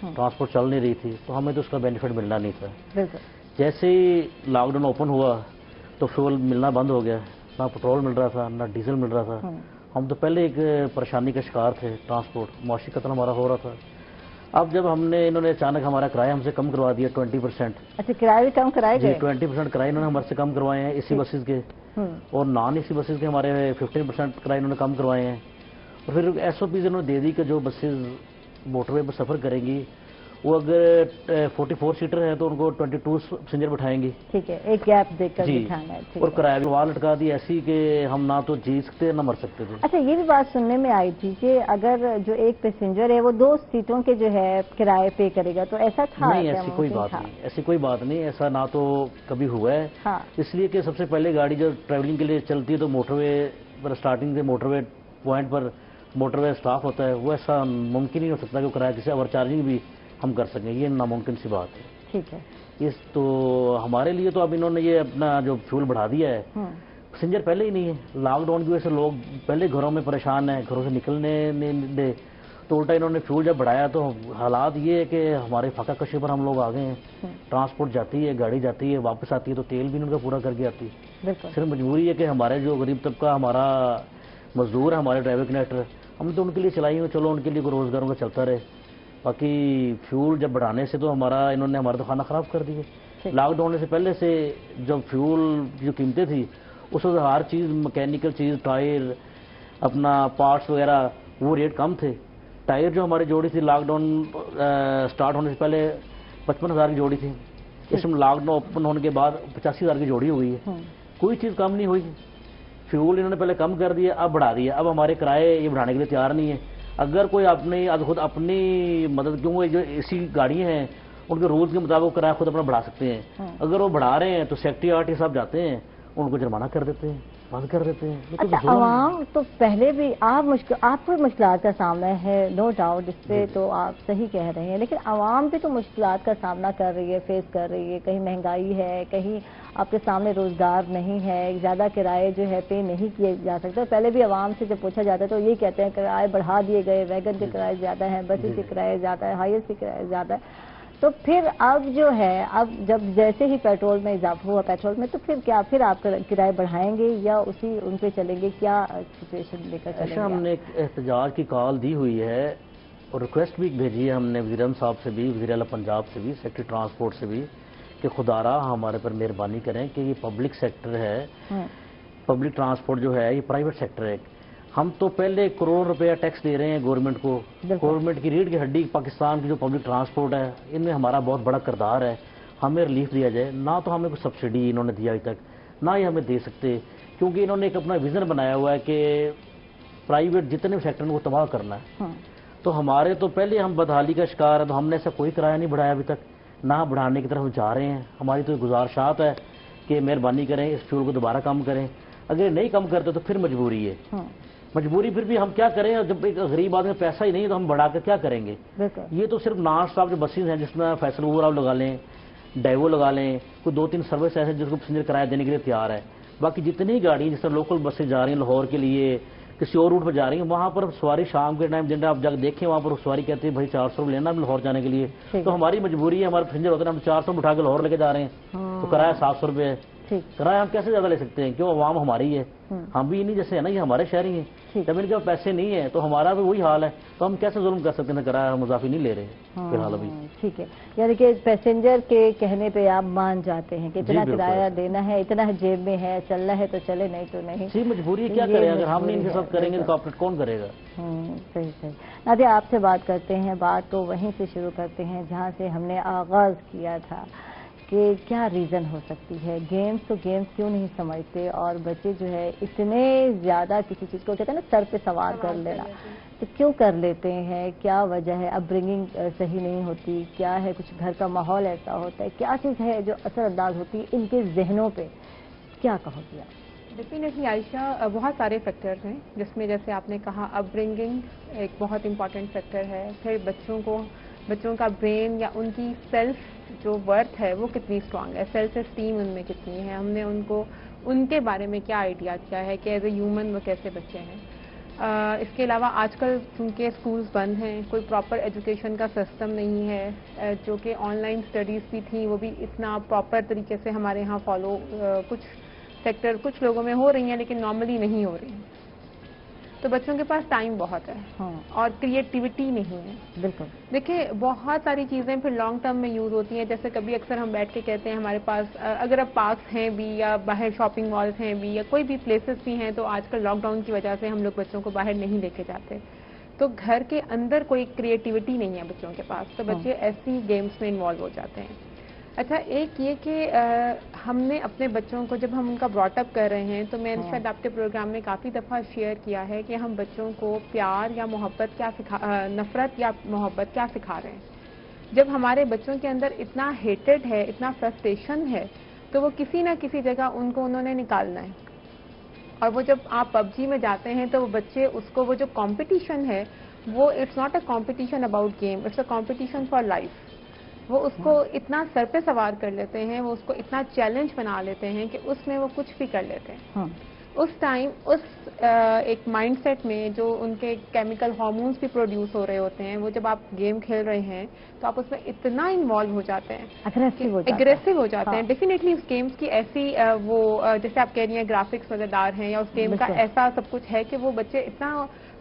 Transport چل نہیں رہی تھی تو ہمیں تو اس کا بینیفٹ ملنا نہیں تھا. بالکل. جیسے ہی لاک ڈاؤن اوپن ہوا تو فیول ملنا بند ہو گیا, نہ پیٹرول مل رہا تھا نہ ڈیزل مل رہا تھا. ہم تو پہلے ایک پریشانی کا شکار تھے, ٹرانسپورٹ معاشی قتل ہمارا ہو رہا تھا. اب جب انہوں نے اچانک ہمارا کرایہ ہم سے کم کروا دیا 20%. اچھا, کرایہ بھی کم کرائے گئے؟ 20% کرایہ انہوں نے ہمارے سے کم کروائے ہیں, اے سی بسز کے, اور نان اے سی بسز کے ہمارے 15% کرایہ انہوں نے کم کروائے ہیں. اور پھر ایس او پیز انہوں نے دے دی کہ جو بسز موٹر وے پر سفر کریں گی وہ اگر 44 سیٹر ہے تو ان کو 22 پیسنجر بٹھائیں گی. ٹھیک ہے, ایک گیپ دیکھ کر بٹھانا ہے. اور کرایہ بھی وہاں لٹکا دی ایسی کہ ہم نہ تو جی سکتے نہ مر سکتے تھے. اچھا, یہ بھی بات سننے میں آئی تھی کہ اگر جو ایک پیسنجر ہے وہ 2 سیٹوں کے جو ہے کرایہ پے کرے گا, تو ایسا تھا؟ نہیں, ایسی کوئی بات نہیں, ایسی کوئی بات نہیں, ایسا نہ تو کبھی ہوا ہے. اس لیے کہ سب سے پہلے گاڑی جو ٹریولنگ کے لیے چلتی ہے تو موٹر وے پر اسٹارٹنگ سے موٹر وے پوائنٹ پر موٹر وے اسٹاف ہوتا ہے, وہ ایسا ممکن نہیں ہو سکتا کہ وہ کرایہ کسی اوور چارجنگ بھی ہم کر سکیں, یہ ناممکن سی بات ہے. ٹھیک ہے. اس تو ہمارے لیے تو اب انہوں نے یہ اپنا جو فیول بڑھا دیا ہے, پیسنجر پہلے ہی نہیں ہے. لاک ڈاؤن کی وجہ سے لوگ پہلے گھروں میں پریشان ہیں, گھروں سے نکلنے نہیں دے, تو الٹا انہوں نے فیول جب بڑھایا تو حالات یہ ہے کہ ہمارے فاقہ کشی پر ہم لوگ آ گئے ہیں. ٹرانسپورٹ جاتی ہے, گاڑی جاتی ہے, واپس آتی ہے تو تیل بھی ان کا پورا کر کے آتی ہے. صرف مجبوری ہے کہ ہمارے جو غریب طبقہ ہمارا مزدور ہے, ہمارے ڈرائیور کنڈکٹر, ہم تو ان کے لیے چلائی ہوئی, چلو ان کے لیے کوئی روزگاروں کا چلتا رہے. باقی فیول جب بڑھانے سے تو انہوں نے ہمارا تو کھانا خراب کر دیا. لاک ڈاؤن سے پہلے سے جب فیول جو قیمتیں تھی اس وقت ہر چیز مکینیکل چیز, ٹائر, اپنا پارٹس وغیرہ, وہ ریٹ کم تھے. ٹائر جو ہماری جوڑی تھی لاک ڈاؤن سٹارٹ ہونے سے پہلے 55,000 کی جوڑی تھی, اس میں لاک ڈاؤن اوپن ہونے کے بعد 85,000 کی جوڑی ہوئی ہے. کوئی چیز کم نہیں ہوئی. فیول انہوں نے پہلے کم کر دیا, اب بڑھا دیا. اب ہمارے کرائے یہ بڑھانے کے لیے تیار نہیں ہے. اگر کوئی خود اپنی مدد, کیوں جو ایسی گاڑیاں ہیں ان کے رولز کے مطابق کرایہ خود اپنا بڑھا سکتے ہیں. اگر وہ بڑھا رہے ہیں تو سیکریٹری صاحب جاتے ہیں, ان کو جرمانہ کر دیتے ہیں, بند کر دیتے ہیں. اچھا, عوام تو پہلے بھی آپ کو مشکلات کا سامنا ہے, نو ڈاؤٹ, اس پہ تو آپ صحیح کہہ رہے ہیں, لیکن عوام بھی تو مشکلات کا سامنا کر رہی ہے, فیس کر رہی ہے. کہیں مہنگائی ہے, کہیں آپ کے سامنے روزگار نہیں ہے, زیادہ کرائے جو ہے پے نہیں کیے جا سکتے. پہلے بھی عوام سے جب پوچھا جاتا ہے تو یہ کہتے ہیں کرائے بڑھا دیے گئے, ویگن کے کرائے زیادہ ہیں, بسز کے کرائے زیادہ ہے, ہائیس کے کرائے زیادہ ہے. تو پھر اب جو ہے, اب جب جیسے ہی پیٹرول میں اضافہ ہوا پیٹرول میں, تو پھر آپ کرائے بڑھائیں گے یا ان پہ چلیں گے؟ کیا سچویشن لے کر چلیں گے؟ ہم نے ایک احتجاج کی کال دی ہوئی ہے اور ریکویسٹ بھی بھیجی ہے ہم نے وزیر اعظم صاحب سے بھی, وزیر اعلیٰ پنجاب سے بھی, سیکرٹری ٹرانسپورٹ سے بھی, کہ خدا را ہمارے پر مہربانی کریں کہ یہ پبلک سیکٹر ہے, پبلک ٹرانسپورٹ جو ہے یہ پرائیویٹ سیکٹر ہے. ہم تو پہلے کروڑ روپیہ ٹیکس دے رہے ہیں گورنمنٹ کو. گورنمنٹ کی ریڑھ کی ہڈی پاکستان کی جو پبلک ٹرانسپورٹ ہے, ان میں ہمارا بہت بڑا کردار ہے. ہمیں ریلیف دیا جائے. نہ تو ہمیں کوئی سبسڈی انہوں نے دیا ابھی تک, نہ ہی ہمیں دے سکتے, کیونکہ انہوں نے ایک اپنا ویژن بنایا ہوا ہے کہ پرائیویٹ جتنے بھی سیکٹر کو تباہ کرنا ہے. تو ہمارے تو پہلے ہم بدحالی کا شکار ہے, تو ہم نے ایسا کوئی کرایہ نہیں بڑھایا ابھی تک, نہ بڑھانے کی طرف جا رہے ہیں. ہماری تو گزارشات ہے کہ مہربانی کریں, اس فیول کو دوبارہ کم کریں. اگر نہیں کم کرتے تو پھر مجبوری ہے. مجبوری پھر بھی ہم کیا کریں, جب ایک غریب آدمی پیسہ ہی نہیں تو ہم بڑھا کر کیا کریں گے. یہ تو صرف نان اسٹاپ جو بسیز ہیں جس میں فیصل اوور آپ لگا لیں, ڈائیو لگا لیں, کوئی 2-3 سروس ایسے جس کو پیسنجر کرایہ دینے کے لیے تیار ہے. باقی جتنی گاڑی جس طرح لوکل بسیں جا رہی ہیں لاہور کے لیے, کسی اور روٹ پر جا رہی ہیں, وہاں پر سواری شام کے ٹائم جن آپ جا کے دیکھیں وہاں پر سواری کہتے ہیں بھائی 400 روپے لینا لاہور جانے کے لیے. تو ہماری مجبوری ہے, ہمارے پیسنجر ہوتے ہیں, ہم 400 اٹھا کے لاہور لے کے جا رہے ہیں, تو کرایہ 700 روپے ہے. کرایہ ہم کیسے زیادہ لے سکتے ہیں, کیوں عوام ہماری ہے, ہم بھی نہیں جیسے ہے نا, یہ ہمارے شہری ہیں. جب ان کے پیسے نہیں ہیں تو ہمارا بھی وہی حال ہے, تو ہم کیسے ظلم کر سکتے ہیں, کرایہ ہم اضافی نہیں لے رہے ہیں فی الحال ابھی. ٹھیک ہے, یعنی کہ پیسنجر کے کہنے پہ آپ مان جاتے ہیں کہ اتنا کرایہ دینا ہے, اتنا جیب میں ہے, چلنا ہے تو چلے, نہیں تو نہیں. جی مجبوری کیا کریں, اگر ہم نہیں ان کے ساتھ کریں گے تو کاپریٹ کون کرے گا. صحیح. نادیہ, آپ سے بات کرتے ہیں, بات تو وہیں سے شروع کرتے ہیں جہاں سے ہم نے آغاز کیا تھا, کہ کیا ریزن ہو سکتی ہے. گیمز تو گیمز کیوں نہیں سمجھتے, اور بچے جو ہے اتنے زیادہ کسی چیز کو کہتے ہیں نا سر پہ سوار کر لینا, تو کیوں کر لیتے ہیں, کیا وجہ ہے. اپ برنگنگ صحیح نہیں ہوتی, کیا ہے, کچھ گھر کا ماحول ایسا ہوتا ہے, کیا چیز ہے جو اثر انداز ہوتی ہے ان کے ذہنوں پہ, کیا کہو گی آپ؟ ڈیفینیٹلی عائشہ, بہت سارے فیکٹرز ہیں جس میں جیسے آپ نے کہا اپ برنگنگ ایک بہت امپورٹنٹ فیکٹر ہے. پھر بچوں کا برین یا ان کی سیلف جو ورتھ ہے وہ کتنی اسٹرانگ ہے, سیلف اسٹیم ان میں کتنی ہے, ہم نے ان کے بارے میں کیا آئیڈیا کیا ہے کہ ایز اے ہیومن وہ کیسے بچے ہیں. اس کے علاوہ آج کل چونکہ اسکولز بند ہیں، کوئی پراپر ایجوکیشن کا سسٹم نہیں ہے، جو کہ آن لائن اسٹڈیز بھی تھیں وہ بھی اتنا پراپر طریقے سے ہمارے ہاں فالو کچھ سیکٹر کچھ لوگوں میں ہو رہی ہیں لیکن نارملی نہیں ہو رہی ہیں، تو بچوں کے پاس ٹائم بہت ہے اور کریٹیوٹی نہیں ہے. بالکل. دیکھیں بہت ساری چیزیں پھر لانگ ٹرم میں یوز ہوتی ہیں، جیسے کبھی اکثر ہم بیٹھ کے کہتے ہیں ہمارے پاس اگر اب پارکس ہیں بھی یا باہر شاپنگ مالز ہیں بھی یا کوئی بھی پلیسز بھی ہیں، تو آج کل لاک ڈاؤن کی وجہ سے ہم لوگ بچوں کو باہر نہیں لے کے جاتے، تو گھر کے اندر کوئی کریٹیوٹی نہیں ہے بچوں کے پاس، تو بچے ایسی گیمز میں انوالو ہو جاتے ہیں. اچھا ایک یہ کہ ہم نے اپنے بچوں کو جب ہم ان کا براٹ اپ کر رہے ہیں تو میں نے شاید آپ کے پروگرام میں کافی دفعہ شیئر کیا ہے کہ ہم بچوں کو پیار یا محبت کیا نفرت یا محبت کیا سکھا رہے ہیں. جب ہمارے بچوں کے اندر اتنا ہیٹڈ ہے، اتنا فرسٹریشن ہے، تو وہ کسی نہ کسی جگہ انہوں نے نکالنا ہے. اور وہ جب آپ پب جی میں جاتے ہیں تو وہ بچے اس کو وہ جو کمپٹیشن ہے وہ it's not a competition about game, it's a competition for life. وہ اس کو اتنا سر پہ سوار کر لیتے ہیں، وہ اس کو اتنا چیلنج بنا لیتے ہیں کہ اس میں وہ کچھ بھی کر لیتے ہیں. اس ٹائم اس ایک مائنڈ سیٹ میں جو ان کے کیمیکل ہارمونز بھی پروڈیوس ہو رہے ہوتے ہیں، وہ جب آپ گیم کھیل رہے ہیں تو آپ اس میں اتنا انوالو ہو جاتے ہیں، اگریسو ہو جاتے ہیں. ڈیفینیٹلی اس گیمز کی ایسی وہ جیسے آپ کہہ رہی ہیں گرافکس مزیدار ہیں یا اس گیم کا ایسا سب کچھ ہے کہ وہ بچے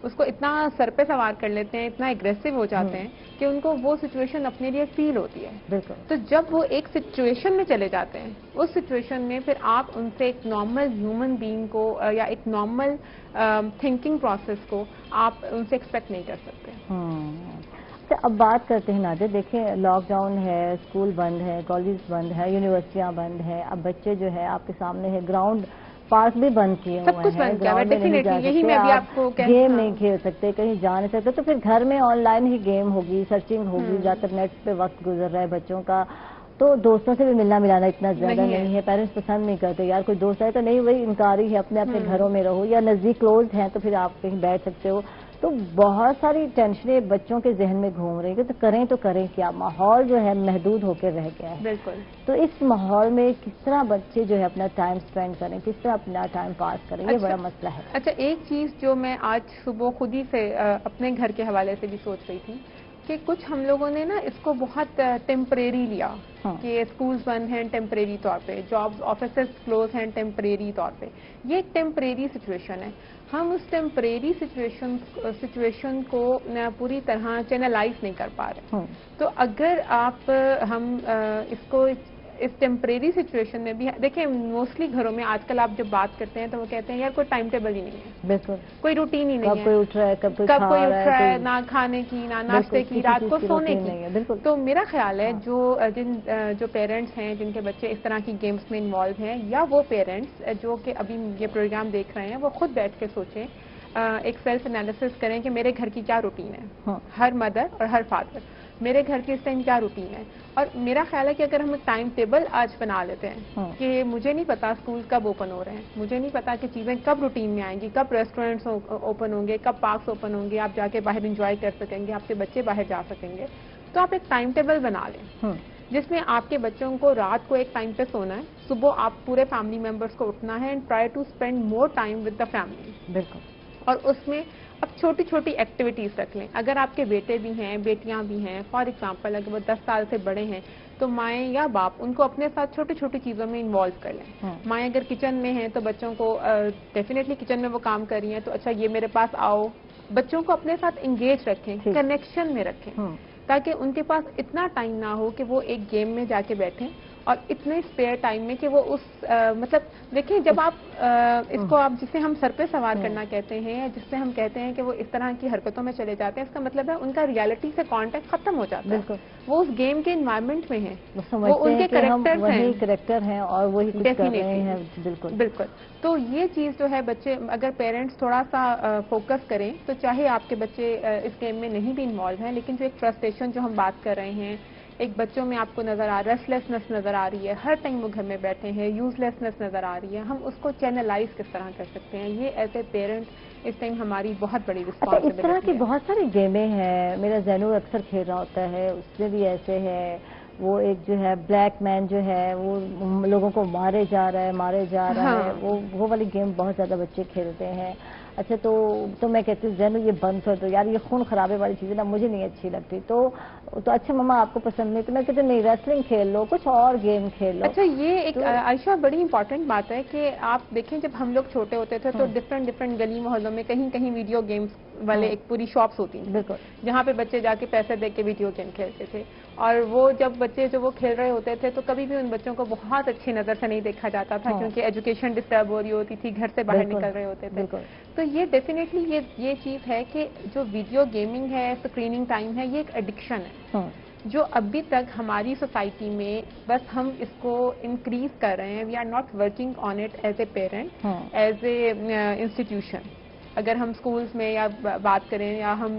اس کو اتنا سر پہ سوار کر لیتے ہیں، اتنا اگریسو ہو جاتے ہیں کہ ان کو وہ سچویشن اپنے لیے فیل ہوتی ہے. تو جب وہ ایک سچویشن میں چلے جاتے ہیں، اس سچویشن میں پھر آپ ان سے ایک نارمل ہیومن بینگ کو یا ایک نارمل تھنکنگ پروسیس کو آپ ان سے ایکسپیکٹ نہیں کر سکتے. اب بات کرتے ہیں نادر، دیکھیں لاک ڈاؤن ہے، اسکول بند ہے، کالج بند ہے، یونیورسٹیاں بند ہیں، اب بچے جو ہے آپ کے سامنے ہے گراؤنڈ پارک بھی بند کیے ہوئے ہیں، گراؤنڈ میں نہیں جا سکتے، آپ گیم نہیں کھیل سکتے، کہیں جا نہیں سکتے، تو پھر گھر میں آن لائن ہی گیم ہوگی، سرچنگ ہوگی، زیادہ تر نیٹ پہ وقت گزر رہا ہے بچوں کا، تو دوستوں سے بھی ملنا ملانا اتنا زیادہ نہیں ہے، پیرنٹس پسند نہیں کرتے یار کوئی دوست ہے تو نہیں، وہی انکاری ہے، اپنے اپنے گھروں میں رہو، یا نزدیک کلوز ہیں تو پھر آپ کہیں بیٹھ سکتے ہو. تو بہت ساری ٹینشنیں بچوں کے ذہن میں گھوم رہی ہیں تو کریں کیا، ماحول جو ہے محدود ہو کے رہ گیا ہے. بالکل. تو اس ماحول میں کس طرح بچے جو ہے اپنا ٹائم سپینڈ کریں، کس طرح اپنا ٹائم پاس کریں، یہ بڑا مسئلہ ہے. اچھا ایک چیز جو میں آج صبح خود ہی سے اپنے گھر کے حوالے سے بھی سوچ رہی تھی کہ کچھ ہم لوگوں نے نا اس کو بہت ٹیمپریری لیا کہ اسکولز بند ہیں ٹیمپریری طور پہ، جابز آفیسز کلوز ہیں ٹیمپریری طور پہ. یہ ایک ٹیمپریری سچویشن ہے، ہم اس ٹیمپریری سچویشن کو پوری طرح چینلائز نہیں کر پا رہے. تو اگر ہم اس کو اس ٹیمپریری سچویشن میں بھی دیکھیں، موسٹلی گھروں میں آج کل آپ جب بات کرتے ہیں تو وہ کہتے ہیں یار کوئی ٹائم ٹیبل ہی نہیں ہے. بالکل. کوئی روٹین ہی نہیں ہے، کب کوئی اٹھ رہا ہے، کب کوئی اٹھ رہا ہے، نہ کھانے کی نہ ناشتے کی، رات کو سونے کی. تو میرا خیال ہے جو پیرنٹس ہیں جن کے بچے اس طرح کی گیمز میں انوالو ہیں، یا وہ پیرنٹس جو کہ ابھی یہ پروگرام دیکھ رہے ہیں، وہ خود بیٹھ کے سوچیں، ایک سیلف انالیسس کریں کہ میرے گھر کی کیا روٹین ہے، ہر مدر اور ہر فادر، میرے گھر کی اس ٹائم کیا روٹین ہے. اور میرا خیال ہے کہ اگر ہم ٹائم ٹیبل آج بنا لیتے ہیں کہ مجھے نہیں پتا اسکول کب اوپن ہو رہے ہیں، مجھے نہیں پتا کہ چیزیں کب روٹین میں آئیں گی، کب ریسٹورینٹس اوپن ہوں گے، کب پارکس اوپن ہوں گے، آپ جا کے باہر انجوائے کر سکیں گے، آپ کے بچے باہر جا سکیں گے، تو آپ ایک ٹائم ٹیبل بنا لیں جس میں آپ کے بچوں کو رات کو ایک ٹائم پہ سونا ہے، صبح آپ پورے فیملی ممبرس کو اٹھنا ہے، and try to spend more time with the family. بالکل. اور اس میں اب چھوٹی چھوٹی ایکٹیویٹیز رکھ لیں. اگر آپ کے بیٹے بھی ہیں، بیٹیاں بھی ہیں، فار ایگزامپل اگر وہ 10 سال سے بڑے ہیں تو مائیں یا باپ ان کو اپنے ساتھ چھوٹی چھوٹی چیزوں میں انوالو کر لیں. مائیں اگر کچن میں ہیں تو بچوں کو ڈیفینیٹلی کچن میں وہ کام کر رہی ہیں تو اچھا یہ میرے پاس آؤ، بچوں کو اپنے ساتھ انگیج رکھیں، کنیکشن میں رکھیں، تاکہ ان کے پاس اتنا ٹائم نہ ہو کہ وہ ایک گیم میں جا کے بیٹھیں، اور اتنے اسپیئر ٹائم میں کہ وہ اس مطلب دیکھیں جب آپ اس کو آپ جسے ہم سر پہ سوار کرنا کہتے ہیں، جس سے ہم کہتے ہیں کہ وہ اس طرح کی حرکتوں میں چلے جاتے ہیں، اس کا مطلب ہے ان کا ریالٹی سے کانٹیکٹ ختم ہو جاتا ہے. وہ اس گیم کے انوائرمنٹ میں ہیں، وہ ان کے کریکٹر ہیں اور وہی کچھ کر رہے ہیں. بالکل بالکل. تو یہ چیز جو ہے بچے اگر پیرنٹس تھوڑا سا فوکس کریں تو چاہے آپ کے بچے اس گیم میں نہیں بھی انوالو ہیں، لیکن جو ایک فرسٹریشن جو ہم بات کر رہے ہیں، ایک بچوں میں آپ کو نظر آ ریسٹلیسنس نظر آ رہی ہے، ہر ٹائم وہ گھر میں بیٹھے ہیں، یوز لیسنس نظر آ رہی ہے، ہم اس کو چینلائز کس طرح کر سکتے ہیں؟ یہ ایز اے پیرنٹ اس ٹائم ہماری بہت بڑی رسپانسبلٹی ہے. اس طرح کی بہت ساری گیمیں ہیں، میرا زینو اکثر کھیل رہا ہوتا ہے، اس میں بھی ایسے ہے، وہ ایک جو ہے بلیک مین جو ہے وہ لوگوں کو مارے جا رہا ہے، وہ والی گیم بہت زیادہ بچے کھیلتے ہیں. اچھا تو میں کہتی ہوں زینو یہ بند کر دو یار، یہ خون خرابے والی چیزیں نا مجھے نہیں اچھی لگتی. تو اچھا مما آپ کو پسند نہیں، تو میں کہتی ہوں نہیں ریسلنگ کھیل لو، کچھ اور گیم کھیل لو. اچھا یہ ایک عائشہ بڑی امپورٹنٹ بات ہے کہ آپ دیکھیں جب ہم لوگ چھوٹے ہوتے تھے تو ڈفرینٹ گلی محلوں میں کہیں کہیں ویڈیو گیمز والے ایک پوری شاپس ہوتی ہیں بالکل، جہاں پہ بچے جا کے پیسے دے کے ویڈیو گیم کھیلتے تھے. اور وہ جب بچے جو وہ کھیل رہے ہوتے تھے تو کبھی بھی ان بچوں کو بہت اچھی نظر سے نہیں دیکھا جاتا تھا کیونکہ ایجوکیشن ڈسٹرب ہو رہی ہوتی تھی، گھر سے باہر نکل رہے ہوتے تھے. تو یہ ڈیفینیٹلی یہ چیز ہے کہ جو ویڈیو گیمنگ ہے، اسکریننگ ٹائم ہے، یہ ایک ایڈکشن ہے جو ابھی تک ہماری سوسائٹی میں بس ہم اس کو انکریز کر رہے ہیں. We are not working on it as a parent, as an institution. اگر ہم اسکولس میں یا بات کریں یا ہم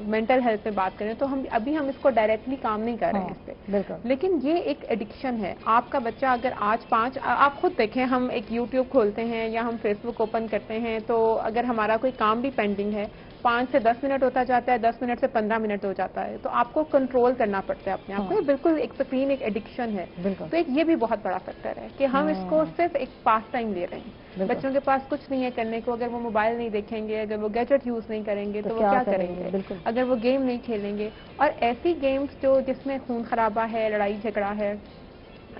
مینٹل ہیلتھ میں بات کریں تو ابھی ہم اس کو ڈائریکٹلی کام نہیں کر رہے ہیں اس پہ. لیکن یہ ایک ایڈکشن ہے. آپ کا بچہ اگر آج آپ خود دیکھیں، ہم ایک یوٹیوب کھولتے ہیں یا ہم فیس بک اوپن کرتے ہیں تو اگر ہمارا کوئی کام بھی پینڈنگ ہے 5 سے 10 منٹ ہوتا جاتا ہے، 10 منٹ سے 15 منٹ ہو جاتا ہے، تو آپ کو کنٹرول کرنا پڑتا ہے اپنے آپ کو. بالکل ایک اسکرین ایک ایڈکشن ہے. تو ایک یہ بھی بہت بڑا فیکٹر ہے کہ ہم اس کو صرف ایک پاس ٹائم لے رہے ہیں. بچوں کے پاس کچھ نہیں ہے کرنے کو. اگر وہ موبائل نہیں دیکھیں گے، اگر وہ گیجٹ یوز نہیں کریں گے تو وہ کیا کریں گے؟ اگر وہ گیم نہیں کھیلیں گے. اور ایسی گیمز جس میں خون خرابہ ہے، لڑائی جھگڑا ہے،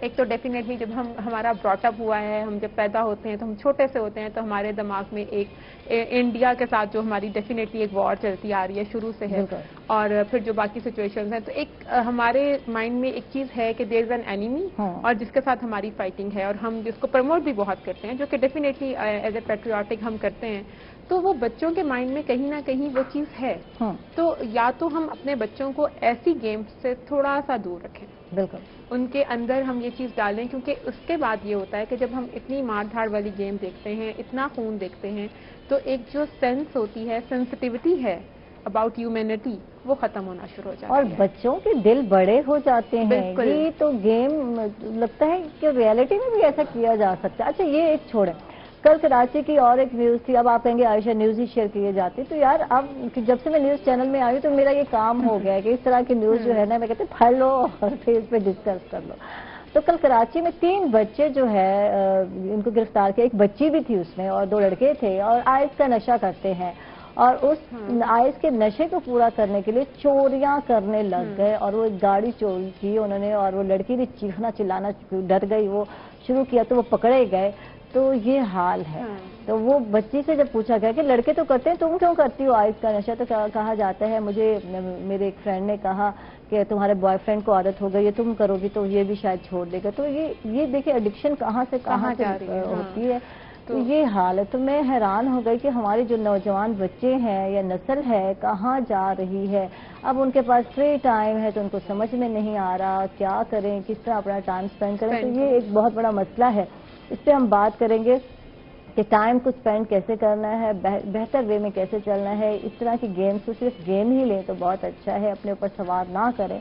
ایک تو ڈیفینیٹلی جب ہمارا براٹ اپ ہوا ہے، ہم جب پیدا ہوتے ہیں تو ہم چھوٹے سے ہوتے ہیں تو ہمارے دماغ میں ایک انڈیا کے ساتھ جو ہماری ڈیفینیٹلی ایک وار چلتی آ رہی ہے شروع سے ہے. اور پھر جو باقی سچویشنز ہیں تو ایک ہمارے مائنڈ میں ایک چیز ہے کہ دیر از این اینیمی اور جس کے ساتھ ہماری فائٹنگ ہے، اور ہم جس کو پروموٹ بھی بہت کرتے ہیں جو کہ ڈیفینیٹلی ایز اے پیٹریوٹک ہم کرتے ہیں. تو وہ بچوں کے مائنڈ میں کہیں نہ کہیں وہ چیز ہے. تو یا تو ہم اپنے بچوں کو ایسی گیمز سے تھوڑا سا دور رکھیں، بالکل ان کے اندر ہم یہ چیز ڈالیں، کیونکہ اس کے بعد یہ ہوتا ہے کہ جب ہم اتنی مار دھاڑ والی گیم دیکھتے ہیں، اتنا خون دیکھتے ہیں، تو ایک جو سینس ہوتی ہے، سینسٹیوٹی ہے اباؤٹ ہیومینٹی، وہ ختم ہونا شروع ہو جاتی ہے. اور بچوں کے دل بڑے ہو جاتے ہیں. یہ تو گیم لگتا ہے کہ ریئلٹی میں بھی ایسا کیا جا سکتا ہے. اچھا یہ ایک چھوڑیں، کل کراچی کی اور ایک نیوز تھی. اب آپ کہیں گے عائشہ نیوز ہی شیئر کیے جاتی، تو یار اب جب سے میں نیوز چینل میں آئی ہوں تو میرا یہ کام ہو گیا ہے کہ اس طرح کی نیوز جو ہے نا میں کہتے ہیں پڑھ لو اور پھر اس پہ ڈسکس کر لو. تو کل کراچی میں 3 بچے جو ہے ان کو گرفتار کیا. ایک بچی بھی تھی اس میں اور 2 لڑکے تھے، اور آئس کا نشہ کرتے ہیں، اور اس آئس کے نشے کو پورا کرنے کے لیے چوریاں کرنے لگ گئے. اور وہ ایک گاڑی چوری کی انہوں نے، اور وہ لڑکی بھی چیخنا چلانا ڈر گئی، وہ شروع کیا تو وہ پکڑے گئے. تو یہ حال ہے. تو وہ بچی سے جب پوچھا گیا کہ لڑکے تو کرتے ہیں، تم کیوں کرتی ہو آئس کا نشہ؟ تو کہا جاتا ہے، مجھے میرے ایک فرینڈ نے کہا کہ تمہارے بوائے فرینڈ کو عادت ہو گئی ہے، تم کرو گی تو یہ بھی شاید چھوڑ دے گا. تو یہ دیکھیں ایڈکشن کہاں سے ہوتی ہے. تو یہ حال ہے. تو میں حیران ہو گئی کہ ہماری جو نوجوان بچے ہیں یا نسل ہے کہاں جا رہی ہے. اب ان کے پاس فری ٹائم ہے تو ان کو سمجھ میں نہیں آ رہا کیا کریں، کس طرح اپنا ٹائم سپینڈ کریں. تو یہ ایک بہت بڑا مسئلہ ہے. اس پہ ہم بات کریں گے کہ ٹائم کو اسپینڈ کیسے کرنا ہے، بہتر وے میں کیسے چلنا ہے. اس طرح کی گیمز کو صرف گیم ہی لیں تو بہت اچھا ہے، اپنے اوپر سوار نہ کریں.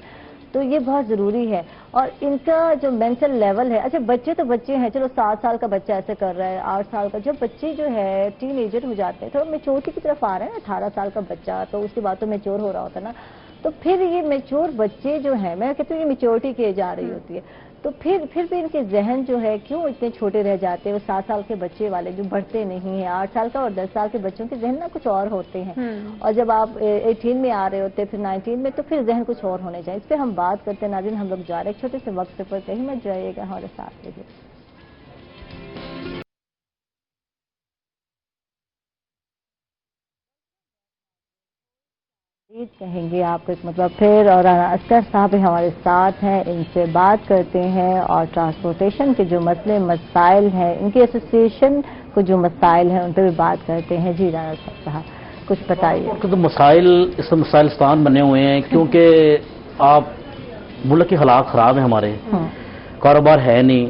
تو یہ بہت ضروری ہے. اور ان کا جو مینٹل لیول ہے، اچھا بچے تو بچے ہیں، چلو 7 سال کا بچہ ایسے کر رہا ہے، 8 سال کا. جو بچے جو ہے ٹین ایجر ہو جاتے ہیں، تھوڑا میچورٹی کی طرف آ رہے ہیں، 18 سال کا بچہ تو اس کے بعد تو میچور ہو رہا ہوتا ہے نا. تو پھر یہ میچور بچے جو ہیں، میں کہتی ہوں یہ میچورٹی کی ایج آ رہی ہوتی ہے. تو پھر بھی ان کے ذہن جو ہے کیوں اتنے چھوٹے رہ جاتے ہیں. وہ 7 سال کے بچے والے جو بڑھتے نہیں ہیں، 8 سال کا اور 10 سال کے بچوں کے ذہن نا کچھ اور ہوتے ہیں. اور جب آپ 18 میں آ رہے ہوتے پھر 19 میں، تو پھر ذہن کچھ اور ہونے چاہیے. اس پہ ہم بات کرتے ہیں. ناظرین ہم لوگ جا رہے ہیں چھوٹے سے وقت پر، کہیں مت جائیے گا، ہمارے ساتھ رہیے. کہیں گے آپ کو ایک مطلب پھر، اور اسکر صاحب ہمارے ساتھ ہیں، ان سے بات کرتے ہیں. اور ٹرانسپورٹیشن کے جو مسئلے مسائل ہیں، ان کی ایسوسیشن کو جو مسائل ہیں ان پہ بھی بات کرتے ہیں. جی رانا صاحب کچھ بتائیے. تو مسائل اس مسائلستان بنے ہوئے ہیں کیونکہ آپ ملک کے حالات خراب ہیں، ہمارے کاروبار ہے نہیں.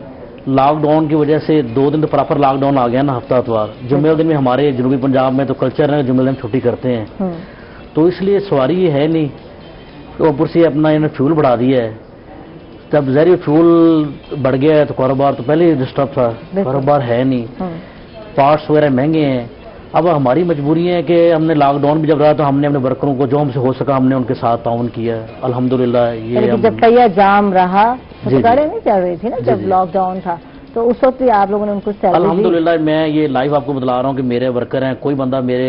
لاک ڈاؤن کی وجہ سے 2 دن تو پراپر لاک ڈاؤن آ گیا نا، ہفتہ اتوار. جمعے دن میں ہمارے جنوبی پنجاب میں تو کلچر ہے جمعے دن چھٹی کرتے ہیں، تو اس لیے سواری ہے نہیں. تو اوپر سے اپنا انہوں نے فیول بڑھا دیا ہے. جب ظاہر فیول بڑھ گیا ہے تو کاروبار تو پہلے ہی ڈسٹرب تھا، کاروبار ہے نہیں، پارٹس وغیرہ مہنگے ہیں. اب ہماری مجبوری ہے کہ ہم نے لاک ڈاؤن بھی جب رہا تو ہم نے اپنے ورکروں کو جو ہم سے ہو سکا ہم نے ان کے ساتھ تعاون کیا ہے الحمدللہ. یہ جب پہیا جام رہا تو گاڑیاں نہیں چل رہی تھی نا جب لاک ڈاؤن تھا، تو اس وقت بھی آپ لوگوں نے ان کو سیلری دی؟ الحمدللہ میں یہ لائیو آپ کو بتلا رہا ہوں کہ میرے ورکر ہیں، کوئی بندہ میرے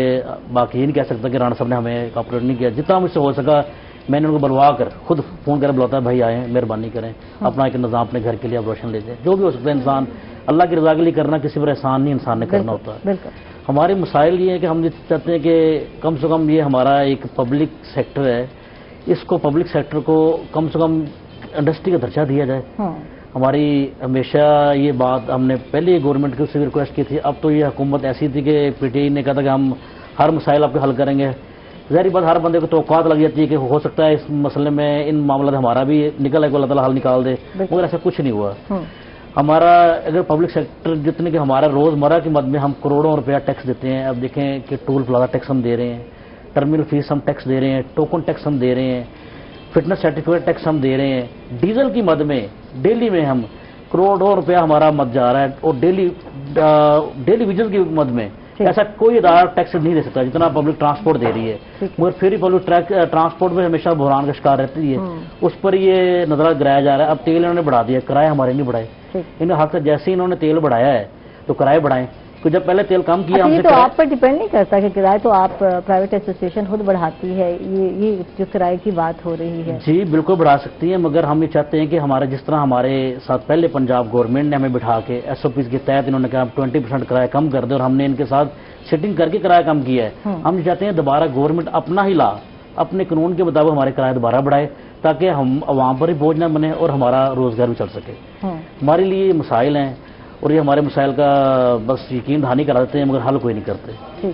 باقی نہیں کہہ سکتا کہ رانا صاحب نے ہمیں کاپریٹ نہیں کیا. جتنا مجھ سے ہو سکا میں نے ان کو بلوا کر خود فون کر بلاتا ہے بھائی آئیں مہربانی کریں، اپنا ایک نظام اپنے گھر کے لیے آپ روشن لے جائیں. جو بھی ہو سکتا ہے انسان اللہ کی رضا کے لیے کرنا، کسی پر احسان نہیں انسان نے کرنا ہوتا ہے. بالکل. ہمارے مسائل یہ ہیں کہ ہم یہ چاہتے ہیں کہ کم سے کم یہ ہمارا ایک پبلک سیکٹر ہے، اس کو پبلک سیکٹر کو کم سے کم انڈسٹری کا درجہ دیا جائے. ہماری ہمیشہ یہ بات ہم نے پہلے گورنمنٹ سے بھی ریکویسٹ کی تھی. اب تو یہ حکومت ایسی تھی کہ پی ٹی آئی نے کہا تھا کہ ہم ہر مسائل آپ کے حل کریں گے. ظاہری بات ہر بندے کو توقعات لگ جاتی ہے کہ ہو سکتا ہے اس مسئلے میں ان معاملات ہمارا بھی نکل ہے کہ اللہ تعالیٰ حل نکال دے، مگر ایسا کچھ نہیں ہوا. ہمارا اگر پبلک سیکٹر جتنے کہ ہمارا روزمرہ کی مد میں ہم کروڑوں روپیہ ٹیکس دیتے ہیں. اب دیکھیں کہ ٹول پلازا ٹیکس ہم دے رہے ہیں، ٹرمینل فیس ہم ٹیکس دے رہے ہیں، ٹوکن ٹیکس ہم دے رہے ہیں، فٹنس سرٹیفکیٹ ٹیکس ہم دے رہے ہیں. ڈیزل کی مد میں ڈیلی میں ہم کروڑوں روپیہ ہمارا مد جا رہا ہے، اور ڈیلی ویجن کی مد میں ایسا کوئی ادارہ ٹیکس نہیں دے سکتا جتنا پبلک ٹرانسپورٹ دے رہی ہے. مگر پھر پبلک ٹرانسپورٹ میں ہمیشہ بحران کا شکار رہتی ہے. اس پر یہ نظرہ گرایا جا رہا ہے. اب تیل انہوں نے بڑھا دیا، کرایہ ہمارے نہیں بڑھائے. انہیں حق سے جیسے انہوں نے تیل بڑھایا ہے تو کرایہ بڑھائیں، کہ جب پہلے تیل کم کیا. یہ تو آپ پر ڈیپینڈ نہیں کرتا کہ کرایہ تو آپ پرائیویٹ ایسوسیشن خود بڑھاتی ہے. یہ جو کرایے کی بات ہو رہی ہے جی بالکل بڑھا سکتی ہے، مگر ہم یہ چاہتے ہیں کہ ہمارے جس طرح ہمارے ساتھ پہلے پنجاب گورنمنٹ نے ہمیں بٹھا کے ایس او پیز کے تحت انہوں نے کہا 20% کرایہ کم کر دے، اور ہم نے ان کے ساتھ سیٹنگ کر کے کرایہ کم کیا ہے. ہم یہ چاہتے ہیں دوبارہ گورنمنٹ اپنا ہی لا اپنے قانون کے مطابق ہمارے کرایہ دوبارہ بڑھائے، تاکہ ہم عوام پر ہی بوجھ نہ بنے اور ہمارا روزگار بھی چل سکے. ہمارے لیے یہ مسائل ہیں، اور یہ ہمارے مسائل کا بس یقین دہانی کرا دیتے ہیں، مگر حل کوئی نہیں کرتے.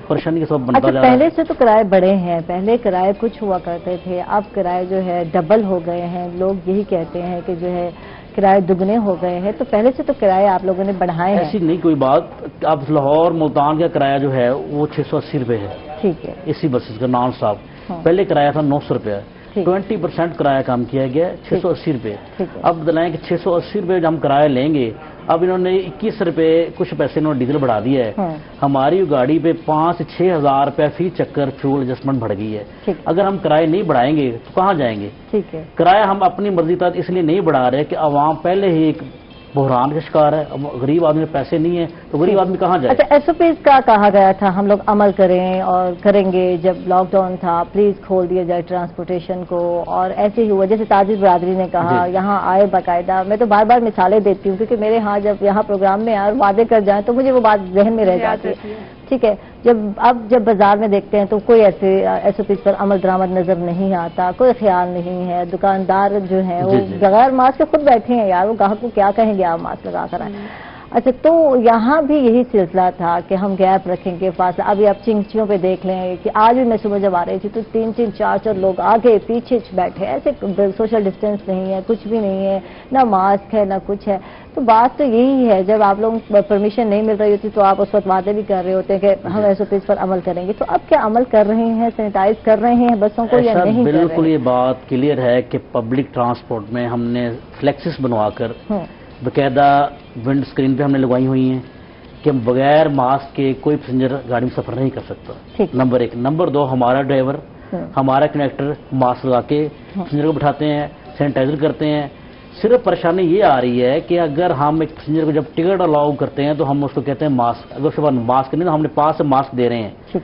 پریشانی کے سبب بنتا جا رہا ہے. پہلے سے تو کرائے بڑے ہیں، پہلے کرائے کچھ ہوا کرتے تھے، اب کرائے جو ہے ڈبل ہو گئے ہیں. لوگ یہی کہتے ہیں کہ جو ہے کرائے دگنے ہو گئے ہیں. تو پہلے سے تو کرائے آپ لوگوں نے بڑھائے ہیں. ایسی نہیں کوئی بات. اب لاہور ملتان کا کرایہ جو ہے وہ 680 روپے ہے. ٹھیک ہے. اسی بسز کا نان اسٹاپ. پہلے کرایہ تھا 900 روپیہ. 20% کرایہ کم کیا گیا 680 روپے. اب بتلائیں کہ 680 روپے جب ہم کرایہ لیں گے، اب انہوں نے 21 روپے کچھ پیسے انہوں نے ڈیزل بڑھا دیا ہے. ہماری گاڑی پہ 5 سے 6 ہزار روپے فی چکر فیول ایڈجسٹمنٹ بڑھ گئی ہے. اگر ہم کرایہ نہیں بڑھائیں گے تو کہاں جائیں گے؟ کرایہ ہم اپنی مرضی تحت اس لیے نہیں بڑھا رہے کہ عوام پہلے ہی ایک بحران کا شکار ہے. غریب آدمی پیسے نہیں ہیں تو غریب آدمی کہاں جائے؟ اچھا، ایس او پیز کا کہا گیا تھا ہم لوگ عمل کریں اور کریں گے. جب لاک ڈاؤن تھا پلیز کھول دیا جائے ٹرانسپورٹیشن کو، اور ایسے ہی ہوا جیسے تاجر برادری نے کہا یہاں آئے باقاعدہ. میں تو بار بار مثالیں دیتی ہوں کیونکہ میرے ہاں جب یہاں پروگرام میں اور وعدے کر جائیں تو مجھے وہ بات ذہن میں رہ جاتی ہے. ٹھیک ہے. جب بازار میں دیکھتے ہیں تو کوئی ایسے ایس او پیز پر عمل درآمد نظر نہیں آتا، کوئی خیال نہیں ہے. دکاندار جو ہیں وہ بغیر ماسک کے خود بیٹھے ہیں یار، وہ گاہک کو کیا کہیں گے آپ ماسک لگا کر آئیں. اچھا، تو یہاں بھی یہی سلسلہ تھا کہ ہم گیپ رکھیں گے فاصلہ. ابھی آپ چنگچیوں پہ دیکھ لیں کہ آج بھی میں صبح جب آ رہی تھی تو 3 4 لوگ آگے پیچھے بیٹھے، ایسے سوشل ڈسٹینس نہیں ہے، کچھ بھی نہیں ہے، نہ ماسک ہے نہ کچھ ہے. تو بات تو یہی ہے، جب آپ لوگوں کو پرمیشن نہیں مل رہی ہوتی تو آپ اس وقت وعدے بھی کر رہے ہوتے ہیں کہ ہم ایس او پیز پر عمل کریں گے. تو اب کیا عمل کر رہے ہیں؟ سینیٹائز کر رہے ہیں بسوں کو یا نہیں کر رہے ہیں؟ بالکل یہ بات کلیئر ہے کہ پبلک ٹرانسپورٹ میں ہم نے فلیکسز بنوا کر باقاعدہ ونڈ اسکرین پہ ہم نے لگوائی ہوئی ہیں کہ بغیر ماسک کے کوئی پیسنجر گاڑی میں سفر نہیں کر سکتا. نمبر 1. نمبر 2، ہمارا ڈرائیور ہمارا کنڈکٹر ماسک لگا کے پیسنجر کو بٹھاتے ہیں، سینیٹائزر کرتے ہیں. صرف پریشانی یہ آ رہی ہے کہ اگر ہم ایک پیسنجر کو جب ٹکٹ الاؤ کرتے ہیں تو ہم اس کو کہتے ہیں ماسک، اگر اس کے بعد ماسک نہیں تو ہم نے پاس سے ماسک دے رہے ہیں،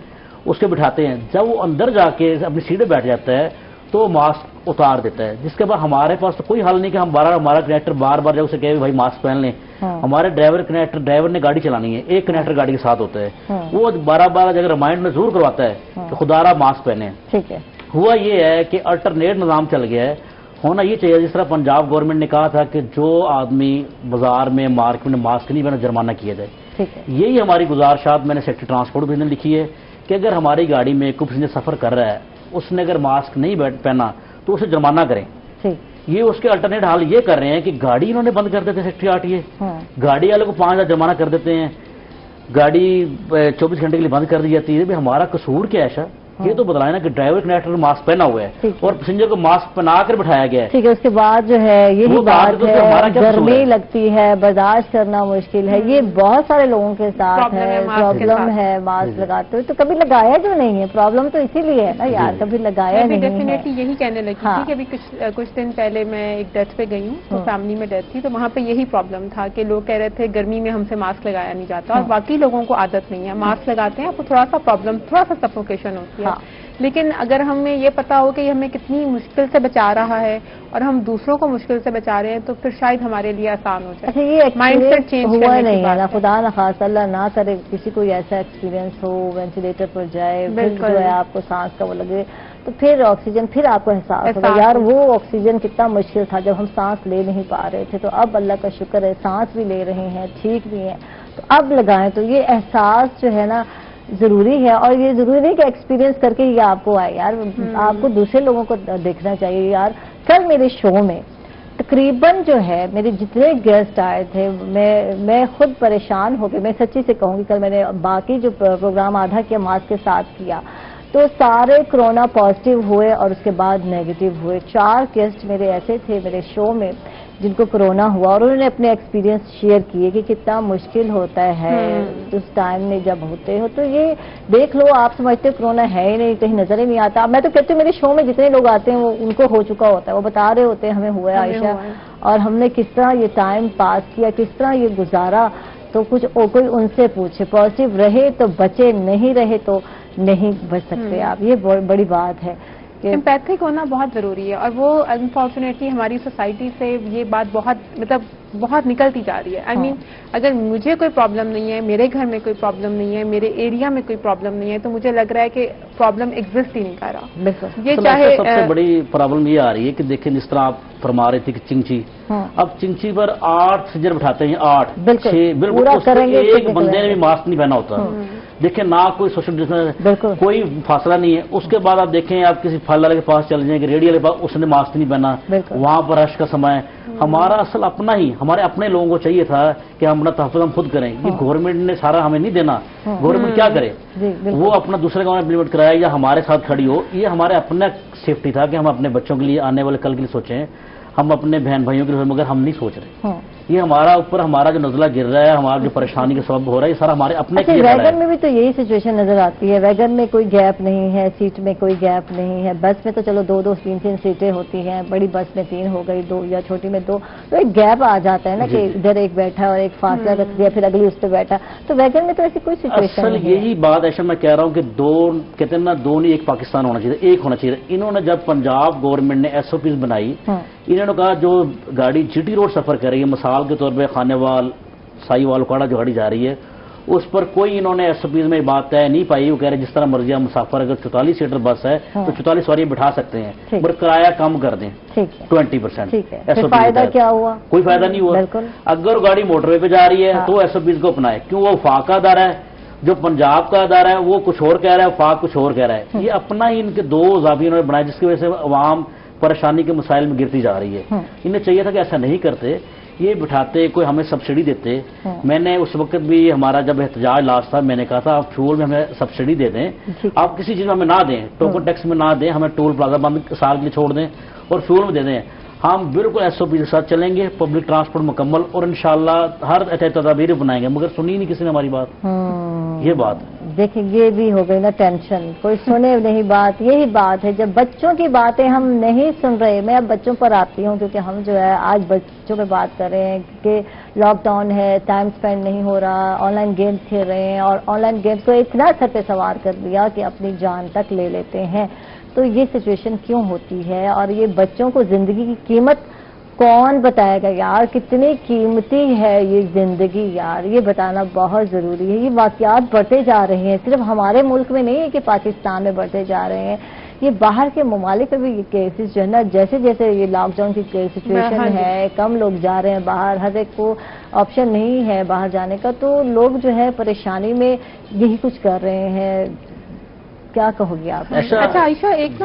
اس کے بٹھاتے ہیں. جب وہ اندر جا کے اپنی سیٹ پہ بیٹھ جاتا ہے تو ماسک اتار دیتا ہے، جس کے بعد ہمارے پاس تو کوئی حل نہیں کہ ہم ہمارا کنڈکٹر بار بار جب اسے کہے بھائی ماسک پہن لیں. ہمارے ڈرائیور نے گاڑی چلانی ہے، ایک کنڈکٹر گاڑی کے ساتھ ہوتا ہے، وہ 12 اگر ریمائنڈ میں ضرور کرواتا ہے کہ خدا را ماسک پہنے. ہوا یہ ہے کہ الٹرنیٹ نظام چل گیا ہے. ہونا یہ چاہیے جس طرح پنجاب گورنمنٹ نے کہا تھا کہ جو آدمی بازار میں مارکیٹ میں ماسک نہیں پہنا جرمانہ کیا جائے. یہی ہماری گزارشات میں نے سیکٹری ٹرانسپورٹ بھی نے لکھی ہے کہ اگر ہماری گاڑی میں کوئی پیسنجر سفر کر رہا ہے، اس نے اگر ماسک نہیں پہنا تو اسے جرمانہ کریں. یہ اس کے الٹرنیٹ حال یہ کر رہے ہیں کہ گاڑی انہوں نے بند کر دیتے. سیکٹری RTA گاڑی والے کو 5000 جرمانہ کر دیتے ہیں، گاڑی 24 گھنٹے کے لیے بند کر دی جاتی ہے. ہمارا قصور کیا ہے؟ یہ تو بتلایا نا کہ ڈرائیور کنڈکٹر ماسک پہنا ہوا ہے اور پیسنجر کو ماسک پہنا کر بٹھایا گیا ہے. ٹھیک ہے, اس کے بعد جو ہے یہی بات ہے, گرمی لگتی ہے, برداشت کرنا مشکل ہے, یہ بہت سارے لوگوں کے ساتھ ہے, پرابلم ہے ماسک لگاتے ہوئے. تو کبھی لگایا جو نہیں ہے, پرابلم تو اسی لیے ہے نا یار, کبھی لگایا نہیں ہے. ڈیفینیٹلی یہی کہنے لگی تھی کہ ابھی کچھ دن پہلے میں ایک ڈیتھ پہ گئی ہوں, تو فیملی میں ڈیتھ تھی, تو وہاں پہ یہی پرابلم تھا کہ لوگ کہہ رہے تھے گرمی میں ہم سے ماسک لگایا نہیں جاتا, اور باقی لوگوں کو عادت نہیں ہے, ماسک لگاتے ہیں آپ کو تھوڑا سا پرابلم, تھوڑا سا سفوکیشن ہوتی ہے. لیکن اگر ہمیں یہ پتا ہو کہ یہ ہمیں کتنی مشکل سے بچا رہا ہے اور ہم دوسروں کو مشکل سے بچا رہے ہیں, تو پھر شاید ہمارے لیے آسان ہو جائے. یہ مائنڈ سیٹ چینج ہوا نہیں ہے نا, خدا نخواستہ اللہ نہ کرے کسی کو ایسا ایکسپیرینس ہو, وینٹیلیٹر پر جائے, جو ہے آپ کو سانس کا وہ لگے, تو پھر آکسیجن, پھر آپ کو احساس ہوگا یار وہ آکسیجن کتنا مشکل تھا جب ہم سانس لے نہیں پا رہے تھے. تو اب اللہ کا شکر ہے سانس بھی لے رہے ہیں, ٹھیک بھی ہیں, تو اب لگائیں. تو یہ احساس جو ہے نا ضروری ہے, اور یہ ضروری نہیں کہ ایکسپیرینس کر کے یہ آپ کو آئے یار, آپ کو دوسرے لوگوں کو دیکھنا چاہیے یار. کل میرے شو میں تقریباً جو ہے میرے جتنے گیسٹ آئے تھے, میں خود پریشان ہو گئی. میں سچی سے کہوں گی, کل میں نے باقی جو پروگرام آدھا کیا ماسک کے ساتھ کیا, تو سارے کرونا پازیٹیو ہوئے اور اس کے بعد نیگیٹو ہوئے. 4 گیسٹ میرے ایسے تھے میرے شو میں جن کو کرونا ہوا, اور انہوں نے اپنے ایکسپیرینس شیئر کیے کہ کتنا مشکل ہوتا ہے اس ٹائم میں جب ہوتے ہو. تو یہ دیکھ لو, آپ سمجھتے کرونا ہے ہی نہیں, کہیں نظر ہی نہیں آتا. میں تو کہتی ہوں میرے شو میں جتنے لوگ آتے ہیں وہ ان کو ہو چکا ہوتا ہے, وہ بتا رہے ہوتے ہیں ہمیں ہوا ہے عائشہ, اور ہم نے کس طرح یہ ٹائم پاس کیا, کس طرح یہ گزارا. تو کچھ کوئی ان سے پوچھے, پازیٹیو رہے تو بچے, نہیں رہے تو نہیں بچ سکتے آپ. یہ بڑی بات ہے. ایمپیتھک ہونا بہت ضروری ہے, اور وہ انفارچونیٹلی ہماری سوسائٹی سے یہ بات بہت نکلتی جا رہی ہے. آئی مین اگر مجھے کوئی پرابلم نہیں ہے, میرے گھر میں کوئی پرابلم نہیں ہے, میرے ایریا میں کوئی پرابلم نہیں ہے, تو مجھے لگ رہا ہے کہ پرابلم ایگزسٹ ہی نہیں کر رہا. یہ چاہے سب سے بڑی پرابلم یہ آ رہی ہے کہ دیکھیں جس طرح آپ فرما رہے تھے کہ چنچی, اب چنچی پر 8 سجر بٹھاتے ہیں, 8 6 بالکل, ایک بندے نے بھی ماسک نہیں پہنا ہوتا. دیکھیں نہ کوئی سوشل ڈسٹینس, کوئی فاصلہ نہیں ہے. اس کے بعد آپ دیکھیں آپ کسی پھل والے کے پاس چل جائیں, کہ ریڈی والے کے پاس, اس نے ماسک نہیں پہنا, وہاں پر رش کا سمے ہے. ہمارا اصل اپنا ہی, ہمارے اپنے لوگوں کو چاہیے تھا کہ ہم اپنا تحفظ ہم خود کریں. یہ گورنمنٹ نے سارا ہمیں نہیں دینا, گورنمنٹ کیا کرے, وہ اپنا دوسرے گاؤں میں امپلیمنٹ کرائے یا ہمارے ساتھ کھڑی ہو. یہ ہمارے اپنا سیفٹی تھا کہ ہم اپنے بچوں کے لیے, آنے والے کل کے لیے سوچیں, ہم اپنے بہن بھائیوں کے لیے, مگر ہم نہیں سوچ رہے. یہ ہمارا اوپر ہمارا جو نزلہ گر رہا ہے, ہمارا جو پریشانی کا سبب ہو رہا ہے, یہ سارا ہمارے اپنے کے لیے. ویگن میں بھی تو یہی سچویشن نظر آتی ہے, ویگن میں کوئی گیپ نہیں ہے, سیٹ میں کوئی گیپ نہیں ہے. بس میں تو چلو 2 3 سیٹیں ہوتی ہیں, بڑی بس میں 3 ہو گئی, 2 یا چھوٹی میں 2, تو ایک گیپ آ جاتا ہے نا کہ ادھر ایک بیٹھا اور ایک فاصلہ رکھ دیا, پھر اگلی اس پہ بیٹھا. تو ویگن میں تو ایسی کوئی سچویشن نہیں ہے. یہی بات ایسا میں کہہ رہا ہوں کہ کہتے ہیں نا, 2 نہیں, ایک پاکستان ہونا چاہیے, ایک ہونا چاہیے. انہوں نے جب پنجاب گورنمنٹ نے SOPs بنائی, انہوں نے کہا جو گاڑی GT روڈ سفر کر رہی ہے, مثال کے طور پہ خانے وال سائی وال اکاڑا جو گاڑی جا رہی ہے, اس پر کوئی انہوں نے SOPs میں بات طے نہیں پائی. وہ کہہ رہے جس طرح مرضی مسافر, اگر 44 سیٹر بس ہے تو 44 سواری بٹھا سکتے ہیں, پر کرایہ کم کر دیں 20%. فائدہ کیا ہوا؟ کوئی فائدہ نہیں ہوا. اگر گاڑی موٹر وے پہ جا رہی ہے تو SOPs کو اپنائے. کیوں؟ وہ وفاق کا ادارہ ہے, جو پنجاب کا ادارہ ہے وہ کچھ اور کہہ رہا ہے, وفاق کچھ اور کہہ رہا ہے. یہ اپنا ہی ان کے 2 زاویے انہوں نے بنائے, جس کی وجہ سے عوام پریشانی کے مسائل میں گرتی جا رہی ہے. انہیں چاہیے تھا کہ ایسا نہیں کرتے, یہ بٹھاتے, کوئی ہمیں سبسڈی دیتے. میں نے اس وقت بھی, ہمارا جب احتجاج لاسٹ تھا, میں نے کہا تھا آپ فیول میں ہمیں سبسڈی دے دیں, آپ کسی چیز میں ہمیں نہ دیں, ٹوکن ٹیکس میں نہ دیں, ہمیں ٹول پلازا بند سال کے لیے چھوڑ دیں اور فیول میں دے دیں. ہم بالکل SOP کے ساتھ چلیں گے, پبلک ٹرانسپورٹ مکمل, اور انشاءاللہ ہر تدابیر بنائیں گے. مگر سنی نہیں کسی نے ہماری بات. یہ بات دیکھیں, یہ بھی ہو گئی نا ٹینشن, کوئی سنے نہیں بات. یہی بات ہے جب بچوں کی باتیں ہم نہیں سن رہے. میں اب بچوں پر آتی ہوں, کیونکہ ہم جو ہے آج بچوں پہ بات کر رہے ہیں کہ لاک ڈاؤن ہے, ٹائم سپینڈ نہیں ہو رہا, آن لائن گیمز کھیل رہے ہیں, اور آن لائن گیمز کو اتنا سر پہ سوار کر دیا کہ اپنی جان تک لے لیتے ہیں. تو یہ سچویشن کیوں ہوتی ہے, اور یہ بچوں کو زندگی کی قیمت کون بتائے گا یار, کتنی قیمتی ہے یہ زندگی یار, یہ بتانا بہت ضروری ہے. یہ واقعات بڑھتے جا رہے ہیں, صرف ہمارے ملک میں نہیں ہے کہ پاکستان میں بڑھتے جا رہے ہیں, یہ باہر کے ممالک میں بھی یہ کیسز جو ہے نا, جیسے جیسے یہ لاک ڈاؤن کی سچویشن ہے, کم لوگ جا رہے ہیں باہر, ہر ایک کو آپشن نہیں ہے باہر جانے کا, تو لوگ جو ہے پریشانی میں یہی کچھ کر رہے ہیں. کیا کہو گی آپ؟ اچھا عائشہ، ایک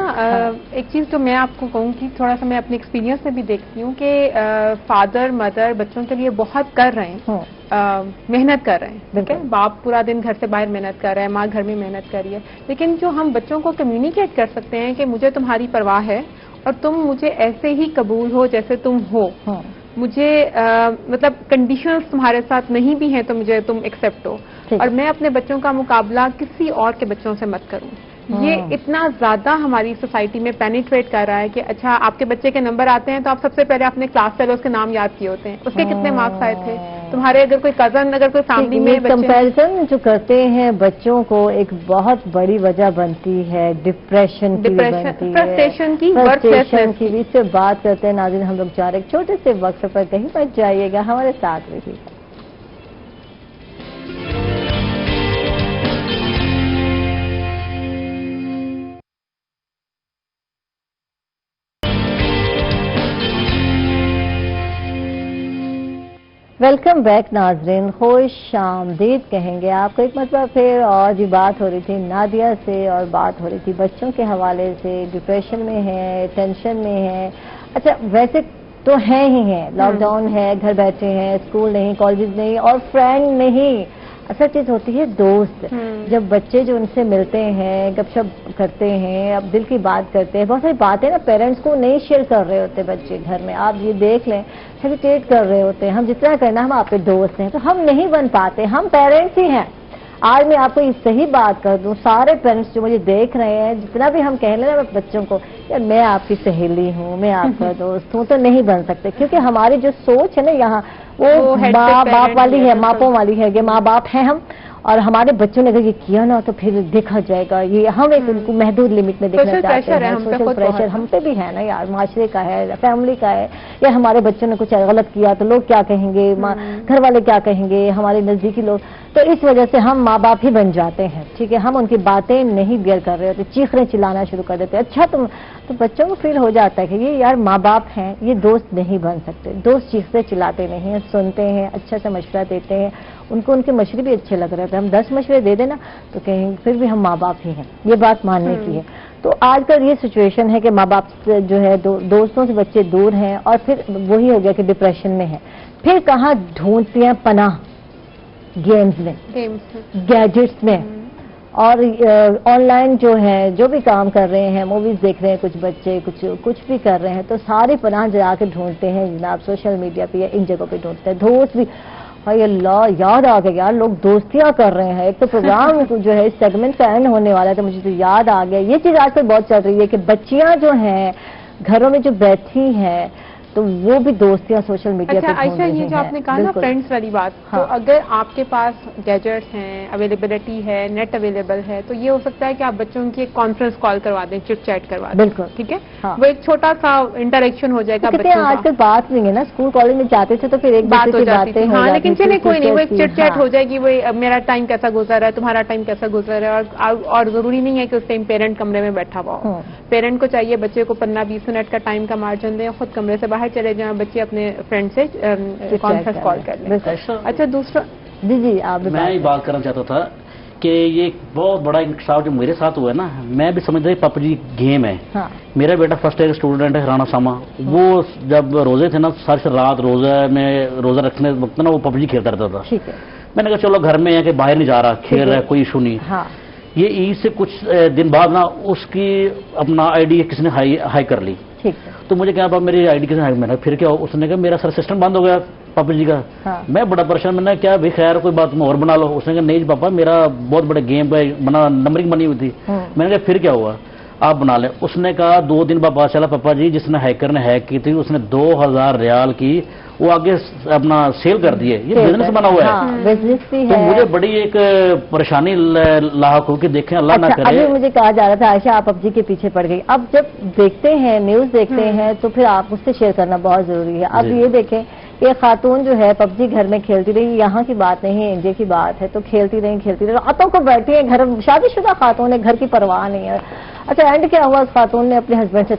ایک چیز جو میں آپ کو کہوں کہ تھوڑا سا میں اپنے ایکسپیرینس میں بھی دیکھتی ہوں کہ فادر مدر بچوں کے لیے بہت کر رہے ہیں، محنت کر رہے ہیں، ٹھیک ہے، باپ پورا دن گھر سے باہر محنت کر رہا ہے، ماں گھر میں محنت کر رہی ہے، لیکن جو ہم بچوں کو کمیونیکیٹ کر سکتے ہیں کہ مجھے تمہاری پرواہ ہے اور تم مجھے ایسے ہی قبول ہو جیسے تم ہو، مجھے مطلب کنڈیشنز تمہارے ساتھ نہیں بھی ہیں تو مجھے تم ایکسیپٹ ہو، اور میں اپنے بچوں کا مقابلہ کسی اور کے بچوں سے مت کروں. یہ اتنا زیادہ ہماری سوسائٹی میں پینیٹریٹ کر رہا ہے کہ اچھا آپ کے بچے کے نمبر آتے ہیں تو آپ سب سے پہلے اپنے کلاس فیلوز کے نام یاد کیے ہوتے ہیں، اس کے کتنے مارکس آئے تھے، تمہارے اگر کوئی کزن، اگر کوئی فیملی میں کمپیریزن جو کرتے ہیں بچوں کو ایک بہت بڑی وجہ بنتی ہے ڈپریشن کی، فرسٹریشن کی، بھی. اس سے بات کرتے ہیں ناظرین، ہم لوگ چاہ رہے ایک چھوٹے سے وقت پر کہیں مت جائیے گا، ہمارے ساتھ رہیے گا. ویلکم بیک ناظرین، خوش آمدید کہیں گے آپ کو ایک مرتبہ پھر. اور جی بات ہو رہی تھی نادیہ سے اور بات ہو رہی تھی بچوں کے حوالے سے، ڈپریشن میں ہے، ٹینشن میں ہے. اچھا ویسے تو ہیں ہی ہیں، لاک ڈاؤن ہے، گھر بیٹھے ہیں، اسکول نہیں، کالجز نہیں اور فرینڈ نہیں. اصل چیز ہوتی ہے دوست. جب بچے جو ان سے ملتے ہیں، گپ شپ کرتے ہیں، اب دل کی بات کرتے ہیں، بہت ساری باتیں نا پیرنٹس کو نہیں شیئر کر رہے ہوتے بچے گھر میں. آپ یہ دیکھ لیں ہیزیٹیٹ کر رہے ہوتے ہیں، ہم جتنا کرنا ہم آپ کے دوست ہیں تو ہم نہیں بن پاتے، ہم پیرنٹس ہی ہیں. آج میں آپ کو یہ صحیح بات کر دوں، سارے پیرنٹس جو مجھے دیکھ رہے ہیں، جتنا بھی ہم کہہ لیں نا بچوں کو یار میں آپ کی سہیلی ہوں، میں آپ کا دوست ہوں، تو نہیں بن سکتے. کیونکہ ہماری جو سوچ ہے نا یہاں وہ ماں باپ والی ہے، ماپوں والی ہے. یہ ماں باپ ہیں ہم، اور ہمارے بچوں نے اگر یہ کیا نا تو پھر دیکھا جائے گا. یہ ہم ایک ان کو محدود لمٹ میں دیکھنا چاہتے ہیں. سوشل پریشر ہم پہ بھی ہے نا یار، معاشرے کا ہے، فیملی کا ہے. یا ہمارے بچوں نے کچھ غلط کیا تو لوگ کیا کہیں گے، گھر والے کیا کہیں گے، ہمارے نزدیکی لوگ. تو اس وجہ سے ہم ماں باپ ہی بن جاتے ہیں، ٹھیک ہے. ہم ان کی باتیں نہیں بیئر کر رہے ہوتے، چیخنے چلانا شروع کر دیتے. اچھا تو بچوں کو فیل ہو جاتا ہے کہ یہ یار ماں باپ ہیں، یہ دوست نہیں بن سکتے. دوست چیختے چلاتے نہیں ہیں، سنتے ہیں، اچھا سا مشورہ دیتے ہیں، ان کو ان کے مشورے بھی اچھے لگ رہے تھے. ہم 10 مشورے دے دینا تو کہیں پھر بھی ہم ماں باپ ہی ہیں، یہ بات ماننے کی ہے. تو آج کل یہ سچویشن ہے کہ ماں باپ سے جو ہے دوستوں سے بچے دور ہیں، اور پھر وہی ہو گیا کہ ڈپریشن میں ہے. پھر کہاں ڈھونڈتی ہیں پناہ؟ گیمز میں، گیجٹس میں، اور آن لائن جو ہے جو بھی کام کر رہے ہیں، موویز دیکھ رہے ہیں کچھ بچے، کچھ بھی کر رہے ہیں، تو ساری پناہ جا کے ڈھونڈتے ہیں جناب سوشل میڈیا پہ یا ان جگہوں پہ ڈھونڈتے ہیں. دوست بھی ہائی اللہ یاد آ گیا یار، لوگ دوستیاں کر رہے ہیں. ایک تو پروگرام جو ہے اس سیگمنٹ کا اینڈ ہونے والا ہے تو مجھے تو یاد آ گیا. یہ چیز آج کل بہت چل رہی ہے کہ بچیاں جو ہیں گھروں میں جو بیٹھی ہیں تو وہ بھی دوستیاں سوشل میڈیا پہ. اچھا عائشہ، یہ جو آپ نے کہا نا فرینڈس والی بات، تو اگر آپ کے پاس گیجٹس ہیں، اویلیبلٹی ہے، نیٹ اویلیبل ہے، تو یہ ہو سکتا ہے کہ آپ بچوں کی ایک کانفرنس کال کروا دیں، چٹ چیٹ کروا دیں. بالکل ٹھیک ہے، وہ ایک چھوٹا سا انٹریکشن ہو جائے گا. آج کل بات نہیں ہے نا، اسکول کالج میں جاتے تھے تو پھر ایک بات ہو جاتی ہے. ہاں لیکن چلے کوئی نہیں، وہ ایک چٹ چیٹ ہو جائے گی. وہ میرا ٹائم کیسا گزر رہا ہے، تمہارا ٹائم کیسا گزر رہا ہے. اور ضروری نہیں ہے کہ اس ٹائم پیرنٹ کمرے میں بیٹھا ہوا ہو. پیرنٹ کو چاہیے بچے کو 15-20 منٹ کا ٹائم کا مارجن دیں، خود کمرے سے باہر چلے جائیں، بچے اپنے فرینڈ سے کانفرنس کال کر لیں. اچھا دوسرا جی میں یہ بات کرنا چاہتا تھا کہ یہ بہت بڑا انکشاف جو میرے ساتھ ہوا ہے نا، میں بھی سمجھتا ہوں پب جی گیم ہے. میرا بیٹا فرسٹ ایئر اسٹوڈنٹ ہے، رانا ساما. وہ جب روزے تھے نا، ساری رات روزہ رکھنے وقت نا وہ پب جی کھیلتا رہتا تھا. میں نے کہا چلو گھر میں ہے کہ باہر نہیں جا رہا، کھیل رہا ہے، کوئی ایشو نہیں. یہ عید سے کچھ دن بعد نا اس کی اپنا آئی ڈی کسی نے ہائی کر لی. تو مجھے کہا میری آئی ڈی کسی نے ہائی. میں نے پھر کیا، اس نے کہا میرا سر سسٹم بند ہو گیا پاپا جی کا. میں بڑا پریشان. میں نے کیا بھائی خیر کوئی بات اور بنا لو. اس نے کہا نہیں جی پاپا میرا بہت بڑے گیم پہ بنا نمبرنگ بنی ہوئی تھی. میں نے کہا پھر کیا ہوا، آپ بنا لیں. اس نے کہا 2 دن بعد پتا چلا پاپا جی جس نے ہیکر نے ہیک کی تھی اس نے 2000 ریال کی وہ آگے اپنا سیل کر دیے. یہ بزنس بنا ہوا ہے. تو مجھے بڑی ایک پریشانی لاحق ہو کہ دیکھیں اللہ نہ کرے. ابھی مجھے کہا جا رہا تھا عائشہ آپ پب جی کے پیچھے پڑ گئی. اب جب دیکھتے ہیں نیوز دیکھتے ہیں تو پھر آپ اس سے شیئر کرنا بہت ضروری ہے. اب یہ دیکھیں کہ خاتون جو ہے پب جی گھر میں کھیلتی رہی، یہاں کی بات نہیں ہے انڈیا کی بات ہے، تو کھیلتی رہی راتوں کو بیٹھی ہیں گھر. شادی شدہ خاتون ہے، گھر کی پرواہ نہیں ہے. اچھا اینڈ کیا ہوا، اس خاتون نے اپنے ہسبینڈ سے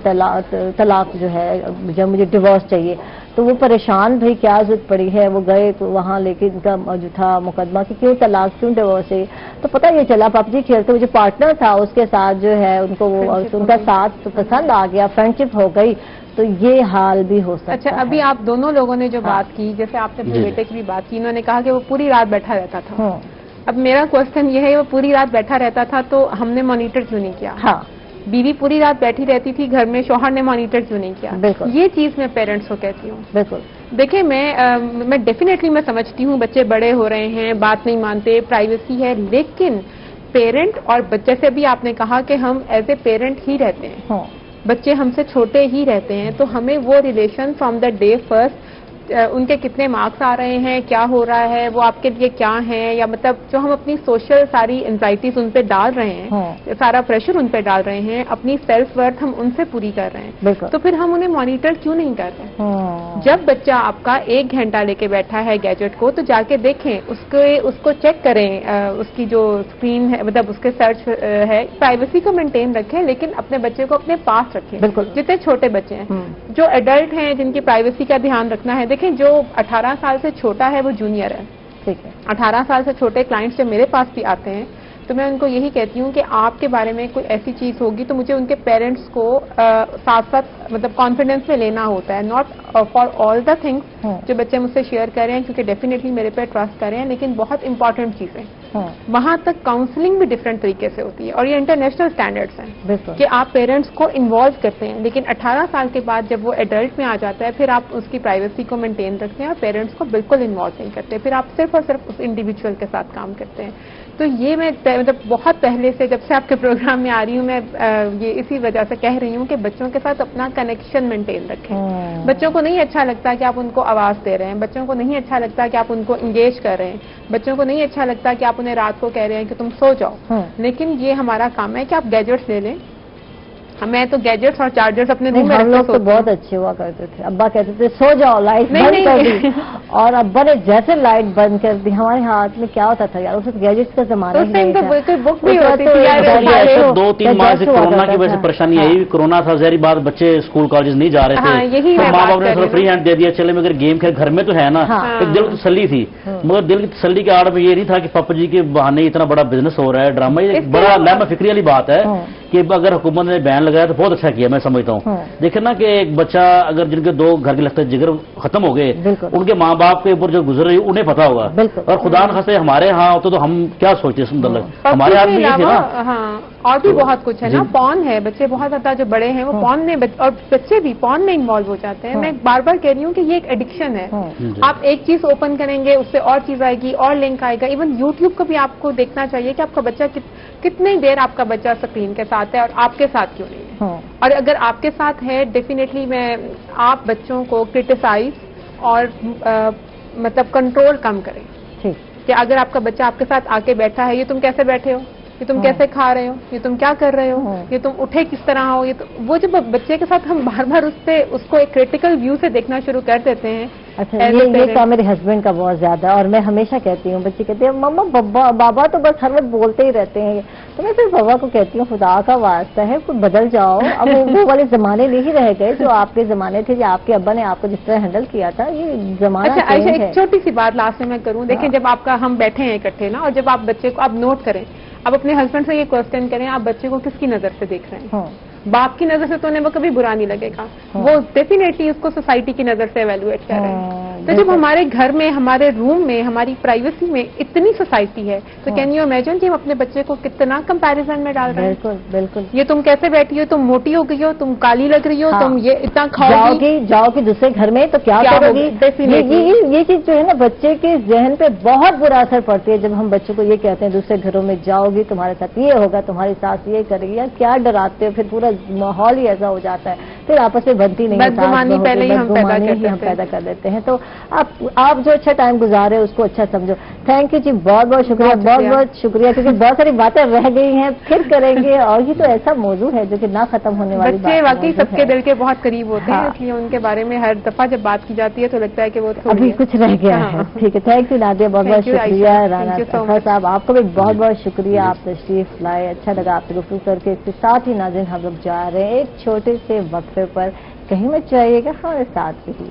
طلاق جو ہے، جب مجھے ڈیورس چاہیے تو وہ پریشان بھائی کیا ضرورت پڑی ہے. وہ گئے تو وہاں لے کے ان کا جو تھا مقدمہ کہ کیوں طلاق، کیوں ڈیورس ہے. تو پتہ یہ چلا پاپا جی کھیلتے ہوئے جو پارٹنر تھا اس کے ساتھ جو ہے ان کو ان کا ساتھ پسند آ گیا، فرینڈشپ ہو گئی، تو یہ حال بھی ہو سکتا ہے. اچھا، ابھی آپ دونوں لوگوں نے جو بات کی، جیسے آپ نے اپنے بیٹے کی بھی بات کی، انہوں نے کہا کہ وہ پوری رات بیٹھا رہتا تھا. اب میرا کوشچن یہ ہے، وہ پوری رات بیٹھا رہتا تھا تو ہم نے مانیٹر کیوں نہیں کیا؟ ہاں، بیوی پوری رات بیٹھی رہتی تھی گھر میں، شوہر نے مانیٹر کیوں نہیں کیا؟ بالکل. یہ چیز میں پیرنٹس کو کہتی ہوں. بالکل. دیکھیں میں ڈیفینیٹلی میں سمجھتی ہوں بچے بڑے ہو رہے ہیں، بات نہیں مانتے، پرائیویسی ہے، لیکن پیرنٹ اور بچے سے بھی آپ نے کہا کہ ہم ایز اے پیرنٹ ہی رہتے ہیں، بچے ہم سے چھوٹے ہی رہتے ہیں، تو ہمیں وہ relation from the day first, ان کے کتنے مارکس آ رہے ہیں، کیا ہو رہا ہے، وہ آپ کے لیے کیا ہیں، یا مطلب جو ہم اپنی سوشل ساری انزائٹیز ان پہ ڈال رہے ہیں، سارا پریشر ان پہ ڈال رہے ہیں، اپنی سیلف ورتھ ہم ان سے پوری کر رہے ہیں، تو پھر ہم انہیں مانیٹر کیوں نہیں کر رہے؟ جب بچہ آپ کا 1 گھنٹہ لے کے بیٹھا ہے گیجٹ کو، تو جا کے دیکھیں، اس کو چیک کریں، اس کی جو اسکرین ہے، مطلب اس کے سرچ ہے، پرائیویسی کو مینٹین رکھیں، لیکن اپنے بچے کو اپنے پاس رکھیں. جتنے چھوٹے بچے ہیں، جو ایڈلٹ ہیں جن کی پرائیویسی کا دھیان رکھنا ہے، دیکھیں جو 18 سال سے چھوٹا ہے وہ جونیئر ہے. ٹھیک ہے. 18 سال سے چھوٹے کلائنٹس جب میرے پاس بھی آتے ہیں تو میں ان کو یہی کہتی ہوں کہ آپ کے بارے میں کوئی ایسی چیز ہوگی تو مجھے ان کے پیرنٹس کو ساتھ ساتھ مطلب کانفیڈنس میں لینا ہوتا ہے، not for all the things جو بچے مجھ سے شیئر کر رہے ہیں، کیونکہ ڈیفینیٹلی میرے پہ ٹرسٹ کر رہے ہیں، لیکن بہت امپورٹنٹ چیزیں وہاں تک کاؤنسلنگ بھی ڈفرینٹ طریقے سے ہوتی ہے، اور یہ انٹرنیشنل اسٹینڈرڈس ہیں کہ آپ پیرنٹس کو انوالو کرتے ہیں، لیکن 18 سال کے بعد جب وہ ایڈلٹ میں آ جاتا ہے پھر آپ اس کی پرائیویسی کو مینٹین رکھتے ہیں اور پیرنٹس کو بالکل انوالو نہیں کرتے، پھر آپ صرف اور صرف اس انڈیویجول کے ساتھ کام کرتے ہیں. تو یہ میں مطلب بہت پہلے سے جب سے آپ کے پروگرام میں آ رہی ہوں میں یہ اسی وجہ سے کہہ رہی ہوں کہ بچوں کے ساتھ اپنا کنیکشن مینٹین رکھیں. بچوں کو نہیں اچھا لگتا کہ آپ ان کو آواز دے رہے ہیں، بچوں کو نہیں اچھا لگتا کہ آپ ان کو انگیج کر رہے ہیں، بچوں کو نہیں اچھا لگتا کہ آپ انہیں رات کو کہہ رہے ہیں کہ تم سو جاؤ، لیکن یہ ہمارا کام ہے کہ آپ گیجٹس لے لیں. میں تو گیجٹس اور چارجرز اپنے روم میں ہم لوگ تو بہت اچھے ہوا کرتے تھے، ابا کہتے تھے سو جاؤ لائٹ بند کر دی، اور ابا نے جیسے لائٹ بند کر دی ہمارے ہاتھ میں کیا ہوتا تھا یار، اس گیجٹس کا زمانہ بک بھی ہوتی تھی. 2-3 ماہ سے کورونا کی وجہ سے پریشانی یہی کورونا تھا، ظاہری بات بچے اسکول کالجز نہیں جا رہے تھے، ماں باپ نے فری ہینڈ دے دیا، چلے مگر گیم کھیل گھر میں تو ہے نا، ایک دل کی تسلی تھی، مگر دل کی تسلی کے آڑ میں یہ نہیں تھا کہ پاپا جی کے بہانے اتنا بڑا بزنس ہو رہا ہے، ڈرامہ. یہ بڑا لہما فکری والی بات ہے کہ اگر حکومت نے بین لگایا تو بہت اچھا کیا، میں سمجھتا ہوں. دیکھیں نا کہ ایک بچہ اگر جن کے 2 گھر کے لگتے جگر ختم ہو گئے، ان کے ماں باپ کے اوپر جو گزر رہی انہیں پتا ہوگا، اور خدا نخواستہ ہمارے ہاں ہوتے تو ہم کیا سوچتے ہیں مطلب ہمارے ہاتھ میں یہ تھی نا. ہاں، اور بھی بہت کچھ ہے نا، پون ہے، بچے بہت زیادہ جو بڑے ہیں وہ پون میں، اور بچے بھی پون میں انوالو ہو جاتے ہیں. میں بار بار کہہ رہی ہوں کہ یہ ایک ایڈکشن ہے. آپ ایک چیز اوپن کریں گے اس سے اور چیز آئے گی، اور لنک آئے گا. ایون یوٹیوب کو بھی آپ کو دیکھنا چاہیے کہ آپ کا بچہ کتنی دیر آپ کا بچہ اسکرین کے ساتھ ہے اور آپ کے ساتھ کیوں نہیں ہے. اور اگر آپ کے ساتھ ہے ڈیفینیٹلی آپ بچوں کو کرٹیسائز اور مطلب کنٹرول کم کریں کہ اگر آپ کا بچہ آپ کے ساتھ آ کے بیٹھا ہے، یہ تم کیسے بیٹھے ہو، یہ تم کیسے کھا رہے ہو، یہ تم کیا کر رہے ہو، یہ تم اٹھے کس طرح ہو، وہ جب بچے کے ساتھ ہم بار بار اس کو ایک کریٹیکل ویو سے دیکھنا شروع کر دیتے ہیں. اچھا، یہ کام میرے ہسبینڈ کا بہت زیادہ ہے، اور میں ہمیشہ کہتی ہوں، بچے کہتے ہیں مما بابا تو بس ہر وقت بولتے ہی رہتے ہیں، تو میں پھر بابا کو کہتی ہوں خدا کا واسطہ ہے کوئی بدل جاؤ. اب وہ والے زمانے نہیں رہ گئے جو آپ کے زمانے تھے، جو آپ کے ابا نے آپ کو جس طرح ہینڈل کیا تھا، یہ زمانہ. اچھا عائشہ، ایک چھوٹی سی بات لاسٹ میں کروں. دیکھیں جب آپ کا ہم بیٹھے ہیں اکٹھے نا، اور جب آپ بچے کو آپ نوٹ کریں، اب اپنے ہسبینڈ سے یہ کوسچن کریں آپ بچے کو کس کی نظر سے دیکھ رہے ہیں. باپ کی نظر سے تو انہیں وہ کبھی برا نہیں لگے گا، وہ ڈیفینیٹلی اس کو سوسائٹی کی نظر سے ایویلویٹ کر رہے ہیں. تو جب ہمارے گھر میں، ہمارے روم میں، ہماری پرائیویسی میں اتنی سوسائٹی ہے تو کین یو امیجن کہ ہم اپنے بچے کو کتنا کمپیریزن میں ڈال رہے ہیں. بالکل بالکل. یہ تم کیسے بیٹھی ہو، تم موٹی ہو گئی ہو، تم کالی لگ رہی ہو، تم یہ اتنا جاؤ گی دوسرے گھر میں تو کیا کرو گی. یہ چیز جو ہے نا بچے کے ذہن پہ بہت برا اثر پڑتی ہے جب ہم بچوں کو یہ کہتے ہیں دوسرے گھروں میں جاؤ گی تمہارے ساتھ یہ ہوگا، تمہاری ساس یہ کرے گی. یار کیا ڈراتے ہو، پھر پورا ماحول ہی ایسا ہو جاتا ہے، پھر آپس میں بنتی نہیں، بدگمانی پہلے ہی ہم پیدا کر دیتے ہیں. تو آپ جو اچھا ٹائم گزارے اس کو اچھا سمجھو. تھینک یو جی، بہت بہت شکریہ، بہت بہت شکریہ، کیونکہ بہت ساری باتیں رہ گئی ہیں، پھر کریں گے. اور یہ تو ایسا موضوع ہے جو کہ نہ ختم ہونے والی بات ہے. بچے واقعی سب کے دل کے بہت قریب ہوتے ہیں، اس لیے ان کے بارے میں ہر دفعہ جب بات کی جاتی ہے تو لگتا ہے کہ وہ ابھی کچھ رہ گیا ہے. ٹھیک ہے، تھینک یو نادیہ، بہت بہت شکریہ. رانا اطہر صاحب آپ کو بھی بہت بہت شکریہ، آپ تشریف لائے، اچھا لگا آپ سے گفتگو کر کے. اس کے ساتھ ہی ناظرین ہم لوگ جا رہے ہیں ایک چھوٹے سے وقفے پر، کہیں مت جائیے گا، ہمارے ساتھ بھی.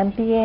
MPA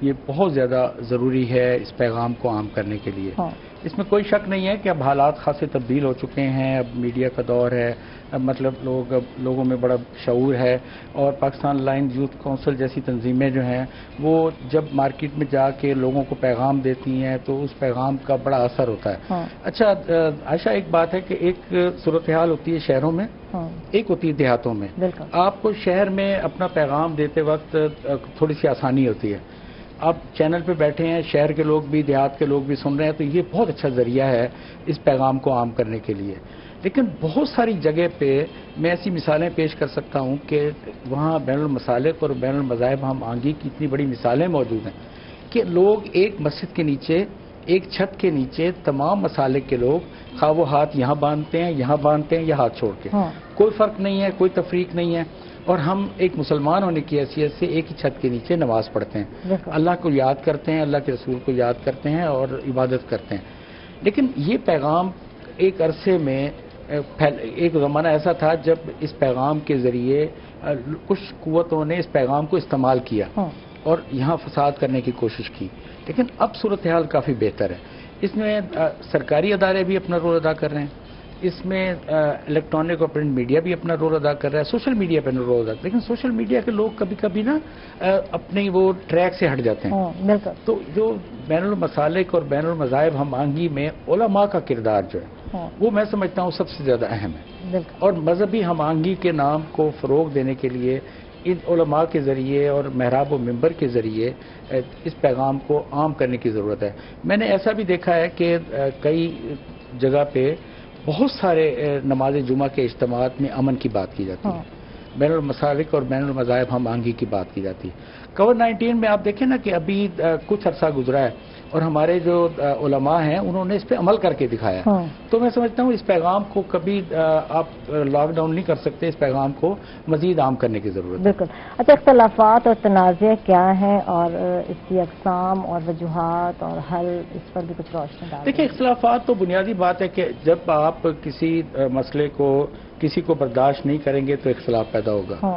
یہ بہت زیادہ ضروری ہے اس پیغام کو عام کرنے کے لیے. اس میں کوئی شک نہیں ہے کہ اب حالات خاصے تبدیل ہو چکے ہیں. اب میڈیا کا دور ہے, اب مطلب لوگوں میں بڑا شعور ہے, اور پاکستان لائنز یوتھ کونسل جیسی تنظیمیں جو ہیں وہ جب مارکیٹ میں جا کے لوگوں کو پیغام دیتی ہیں تو اس پیغام کا بڑا اثر ہوتا ہے. اچھا عائشہ, ایک بات ہے کہ ایک صورتحال ہوتی ہے شہروں میں, ایک ہوتی ہے دیہاتوں میں. آپ کو شہر میں اپنا پیغام دیتے وقت تھوڑی سی آسانی ہوتی ہے. آپ چینل پہ بیٹھے ہیں, شہر کے لوگ بھی دیہات کے لوگ بھی سن رہے ہیں, تو یہ بہت اچھا ذریعہ ہے اس پیغام کو عام کرنے کے لیے. لیکن بہت ساری جگہ پہ میں ایسی مثالیں پیش کر سکتا ہوں کہ وہاں بین المسالک اور بین المذاہب ہم آہنگی کی اتنی بڑی مثالیں موجود ہیں کہ لوگ ایک مسجد کے نیچے, ایک چھت کے نیچے تمام مسالک کے لوگ, خواہ وہ ہاتھ یہاں باندھتے ہیں, یہاں باندھتے ہیں, یا ہاتھ چھوڑ کے, کوئی فرق نہیں ہے, کوئی تفریق نہیں ہے, اور ہم ایک مسلمان ہونے کی حیثیت سے ایک ہی چھت کے نیچے نماز پڑھتے ہیں, اللہ کو یاد کرتے ہیں, اللہ کے رسول کو یاد کرتے ہیں اور عبادت کرتے ہیں. لیکن یہ پیغام ایک عرصے میں ایک زمانہ ایسا تھا جب اس پیغام کے ذریعے کچھ قوتوں نے اس پیغام کو استعمال کیا اور یہاں فساد کرنے کی کوشش کی. لیکن اب صورتحال کافی بہتر ہے. اس میں سرکاری ادارے بھی اپنا رول ادا کر رہے ہیں, اس میں الیکٹرانک اور پرنٹ میڈیا بھی اپنا رول ادا کر رہا ہے, سوشل میڈیا پہ رول ادا. لیکن سوشل میڈیا کے لوگ کبھی کبھی نا اپنے وہ ٹریک سے ہٹ جاتے ہیں. تو جو بین المسالک اور بین المذاہب ہم آہنگی میں علماء کا کردار جو ہے وہ میں سمجھتا ہوں سب سے زیادہ اہم ہے. اور مذہبی ہم آہنگی کے نام کو فروغ دینے کے لیے ان علماء کے ذریعے اور محراب و منبر کے ذریعے اس پیغام کو عام کرنے کی ضرورت ہے. میں نے ایسا بھی دیکھا ہے کہ کئی جگہ پہ بہت سارے نماز جمعہ کے اجتماعات میں امن کی بات کی جاتی ہے, بین المسالک اور بین المذاہب ہم آہنگی کی بات کی جاتی ہے. کووڈ-19 میں آپ دیکھیں نا کہ ابھی کچھ عرصہ گزرا ہے اور ہمارے جو علماء ہیں انہوں نے اس پہ عمل کر کے دکھایا. تو میں سمجھتا ہوں اس پیغام کو کبھی آپ لاک ڈاؤن نہیں کر سکتے, اس پیغام کو مزید عام کرنے کی ضرورت ہے. بالکل. اچھا, اختلافات اور تنازع کیا ہیں اور اس کی اقسام اور وجوہات اور حل, اس پر بھی کچھ روشنی ڈالیں. دیکھیں, اختلافات تو بنیادی بات ہے کہ جب آپ کسی مسئلے کو کسی کو برداشت نہیں کریں گے تو اختلاف پیدا ہوگا.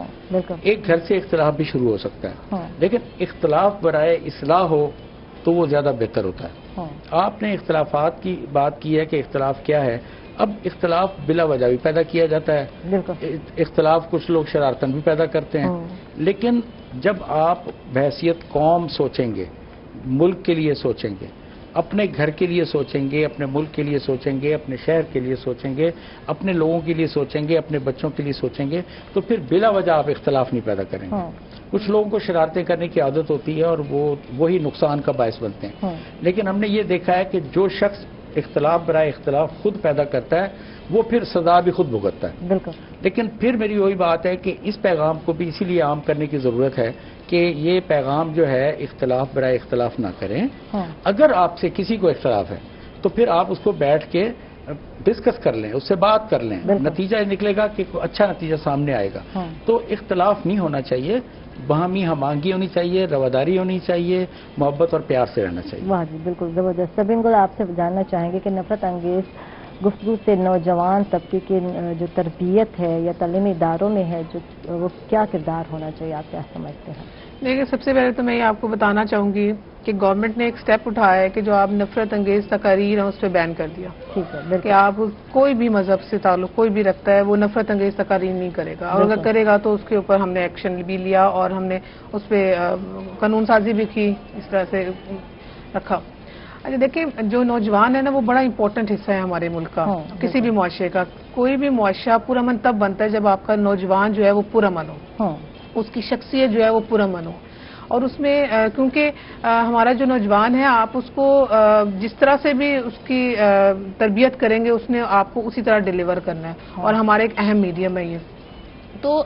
ایک گھر سے اختلاف بھی شروع ہو سکتا ہے, لیکن اختلاف برائے اصلاح ہو تو وہ زیادہ بہتر ہوتا ہے. آپ نے اختلافات کی بات کی ہے کہ اختلاف کیا ہے. اب اختلاف بلا وجہ بھی پیدا کیا جاتا ہے, اختلاف کچھ لوگ شرارتن بھی پیدا کرتے ہیں. لیکن جب آپ بحیثیت قوم سوچیں گے, ملک کے لیے سوچیں گے, اپنے گھر کے لیے سوچیں گے, اپنے ملک کے لیے سوچیں گے, اپنے شہر کے لیے سوچیں گے, اپنے لوگوں کے لیے سوچیں گے, اپنے بچوں کے لیے سوچیں گے, تو پھر بلا وجہ آپ اختلاف نہیں پیدا کریں گے. کچھ لوگوں کو شرارتیں کرنے کی عادت ہوتی ہے اور وہی نقصان کا باعث بنتے ہیں. لیکن ہم نے یہ دیکھا ہے کہ جو شخص اختلاف برائے اختلاف خود پیدا کرتا ہے وہ پھر سزا بھی خود بھگتتا ہے. لیکن پھر میری وہی بات ہے کہ اس پیغام کو بھی اسی لیے عام کرنے کی ضرورت ہے کہ یہ پیغام جو ہے اختلاف برائے اختلاف نہ کریں. اگر آپ سے کسی کو اختلاف ہے تو پھر آپ اس کو بیٹھ کے ڈسکس کر لیں, اس سے بات کر لیں, نتیجہ نکلے گا کہ اچھا نتیجہ سامنے آئے گا. تو اختلاف نہیں ہونا چاہیے, باہمی ہم آہنگی ہونی چاہیے, رواداری ہونی چاہیے, محبت اور پیار سے رہنا چاہیے. واہ جی, بالکل زبردست. سبین گل, آپ سے جاننا چاہیں گے کہ نفرت انگیز گفتگو سے نوجوان طبقے کی جو تربیت ہے یا تعلیمی اداروں میں ہے جو وہ کیا کردار ہونا چاہیے, آپ کیا سمجھتے ہیں؟ دیکھیے, سب سے پہلے تو میں یہ آپ کو بتانا چاہوں گی کہ گورنمنٹ نے ایک سٹیپ اٹھایا ہے کہ جو آپ نفرت انگیز تقاریر ہیں اس پہ بین کر دیا. ٹھیک ہے, کہ آپ کوئی بھی مذہب سے تعلق کوئی بھی رکھتا ہے وہ نفرت انگیز تقاریر نہیں کرے گا, اور اگر کرے گا تو اس کے اوپر ہم نے ایکشن بھی لیا اور ہم نے اس پہ قانون سازی بھی کی, اس طرح سے رکھا. اچھا دیکھیں, جو نوجوان ہے نا وہ بڑا امپورٹنٹ حصہ ہے ہمارے ملک کا, کسی بھی معاشرے کا. کوئی بھی معاشرہ پرامن تب بنتا ہے جب آپ کا نوجوان جو ہے وہ پرامن ہو, اس کی شخصیت جو ہے وہ پرامن ہو. اور اس میں کیونکہ ہمارا جو نوجوان ہے آپ اس کو جس طرح سے بھی اس کی تربیت کریں گے اس نے آپ کو اسی طرح ڈیلیور کرنا ہے, اور ہمارا ایک اہم میڈیم ہے یہ. تو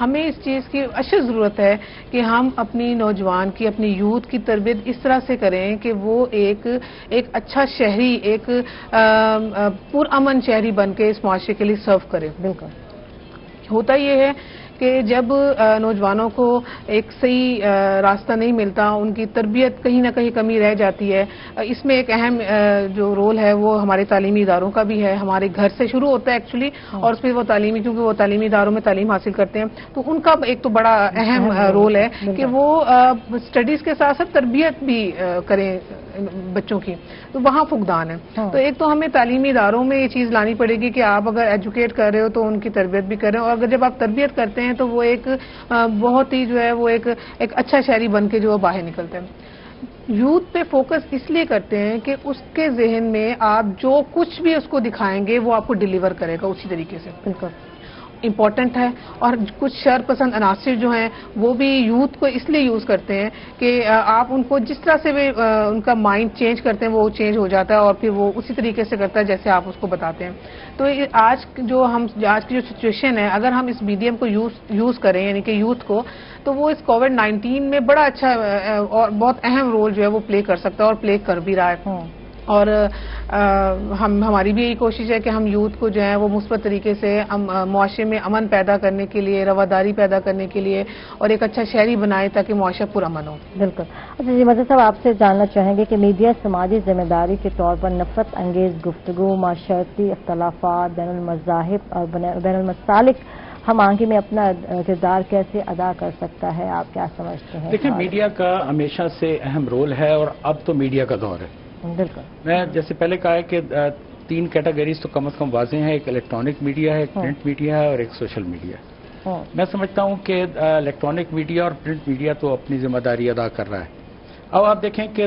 ہمیں اس چیز کی اشد ضرورت ہے کہ ہم اپنی نوجوان کی, اپنی یوتھ کی تربیت اس طرح سے کریں کہ وہ ایک اچھا شہری, ایک پرامن شہری بن کے اس معاشرے کے لیے سرو کرے. بالکل. ہوتا یہ ہے کہ جب نوجوانوں کو ایک صحیح راستہ نہیں ملتا، ان کی تربیت کہیں نہ کہیں کمی رہ جاتی ہے. اس میں ایک اہم جو رول ہے وہ ہمارے تعلیمی اداروں کا بھی ہے. ہمارے گھر سے شروع ہوتا ہے ایکچولی، اور اس پہ وہ تعلیمی، کیونکہ وہ تعلیمی اداروں میں تعلیم حاصل کرتے ہیں، تو ان کا ایک تو بڑا اہم رول ہے کہ وہ اسٹڈیز کے ساتھ ساتھ تربیت بھی کریں بچوں کی. تو وہاں فقدان ہے. تو ایک تو ہمیں تعلیمی اداروں میں یہ چیز لانی پڑے گی کہ آپ اگر ایجوکیٹ کر رہے ہو تو ان کی تربیت بھی کریں، اور اگر جب آپ تربیت کرتے ہیں تو وہ ایک بہت ہی جو ہے وہ ایک اچھا شہری بن کے جو باہر نکلتے ہیں. یوتھ پہ فوکس اس لیے کرتے ہیں کہ اس کے ذہن میں آپ جو کچھ بھی اس کو دکھائیں گے وہ آپ کو ڈیلیور کرے گا اسی طریقے سے. بالکل امپورٹنٹ ہے. اور کچھ شر پسند عناصر جو ہیں وہ بھی یوتھ کو اس لیے یوز کرتے ہیں کہ آپ ان کو جس طرح سے بھی ان کا مائنڈ چینج کرتے ہیں وہ چینج ہو جاتا ہے، اور پھر وہ اسی طریقے سے کرتا ہے جیسے آپ اس کو بتاتے ہیں. تو آج کی جو سچویشن ہے، اگر ہم اس میڈیم کو یوز کریں یعنی کہ یوتھ کو، تو وہ اس کووڈ-19 میں بڑا اچھا اور بہت اہم رول جو ہے وہ پلے کر سکتا ہے اور پلے کر بھی رہا ہے. اور ہماری بھی یہی کوشش ہے کہ ہم یوتھ کو جو ہے وہ مثبت طریقے سے معاشرے میں امن پیدا کرنے کے لیے، رواداری پیدا کرنے کے لیے اور ایک اچھا شہری بنائے تاکہ معاشرہ پرامن ہو. بالکل. اچھا جی مدد صاحب، آپ سے جاننا چاہیں گے کہ میڈیا سماجی ذمہ داری کے طور پر نفرت انگیز گفتگو، معاشرتی اختلافات، بین المذاہب اور بین المسالک ہم آہنگی میں اپنا کردار کیسے ادا کر سکتا ہے؟ آپ کیا سمجھتے ہیں؟ دیکھیں، میڈیا کا ہمیشہ سے اہم رول ہے اور اب تو میڈیا کا دور ہے. بالکل. میں جیسے پہلے کہا ہے کہ 3 کیٹیگریز تو کم از کم واضح ہیں. ایک الیکٹرانک میڈیا ہے، ایک پرنٹ میڈیا ہے اور ایک سوشل میڈیا ہے. میں سمجھتا ہوں کہ الیکٹرانک میڈیا اور پرنٹ میڈیا تو اپنی ذمہ داری ادا کر رہا ہے. اب آپ دیکھیں کہ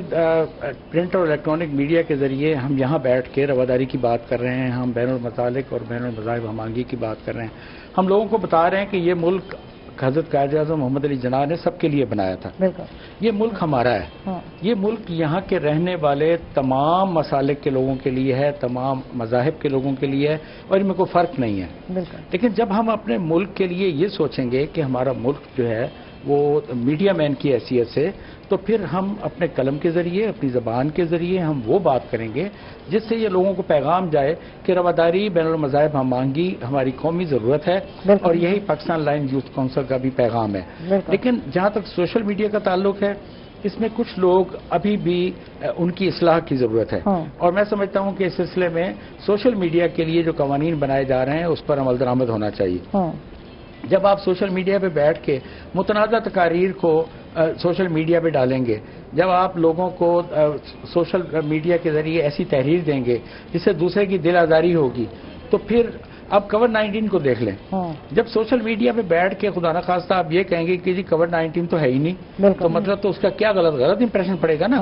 پرنٹ اور الیکٹرانک میڈیا کے ذریعے ہم یہاں بیٹھ کے رواداری کی بات کر رہے ہیں، ہم بین المسالک اور بین المذاہب ہم آہنگی کی بات کر رہے ہیں. ہم لوگوں کو بتا رہے ہیں کہ یہ ملک حضرت قائد اعظم محمد علی جناح نے سب کے لیے بنایا تھا. یہ ملک ہمارا ہے. یہ ملک یہاں کے رہنے والے تمام مسالک کے لوگوں کے لیے ہے، تمام مذاہب کے لوگوں کے لیے ہے، اور ان میں کوئی فرق نہیں ہے. لیکن جب ہم اپنے ملک کے لیے یہ سوچیں گے کہ ہمارا ملک جو ہے وہ میڈیا مین کی حیثیت سے، تو پھر ہم اپنے قلم کے ذریعے، اپنی زبان کے ذریعے ہم وہ بات کریں گے جس سے یہ لوگوں کو پیغام جائے کہ رواداری، بین المذاہب ہم آہنگی ہماری قومی ضرورت ہے. اور یہی پاکستان لائن یوتھ کونسل کا بھی پیغام ہے. لیکن جہاں تک سوشل میڈیا کا تعلق ہے، اس میں کچھ لوگ ابھی بھی ان کی اصلاح کی ضرورت ہے. اور میں سمجھتا ہوں کہ اس سلسلے میں سوشل میڈیا کے لیے جو قوانین بنائے جا رہے ہیں اس پر عمل درآمد ہونا چاہیے. جب آپ سوشل میڈیا پہ بیٹھ کے متنازع تقاریر کو سوشل میڈیا پہ ڈالیں گے، جب آپ لوگوں کو سوشل میڈیا کے ذریعے ایسی تحریر دیں گے جس سے دوسرے کی دل آزاری ہوگی، تو پھر آپ کووڈ-19 کو دیکھ لیں. جب سوشل میڈیا پہ بیٹھ کے خدا نخواستہ آپ یہ کہیں گے کہ جی کووڈ-19 تو ہے ہی نہیں، تو مطلب تو اس کا کیا غلط امپریشن پڑے گا نا.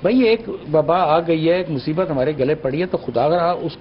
بھائی ایک وبا آ گئی ہے، ایک مصیبت ہمارے گلے پڑی ہے، تو خدا اگر اس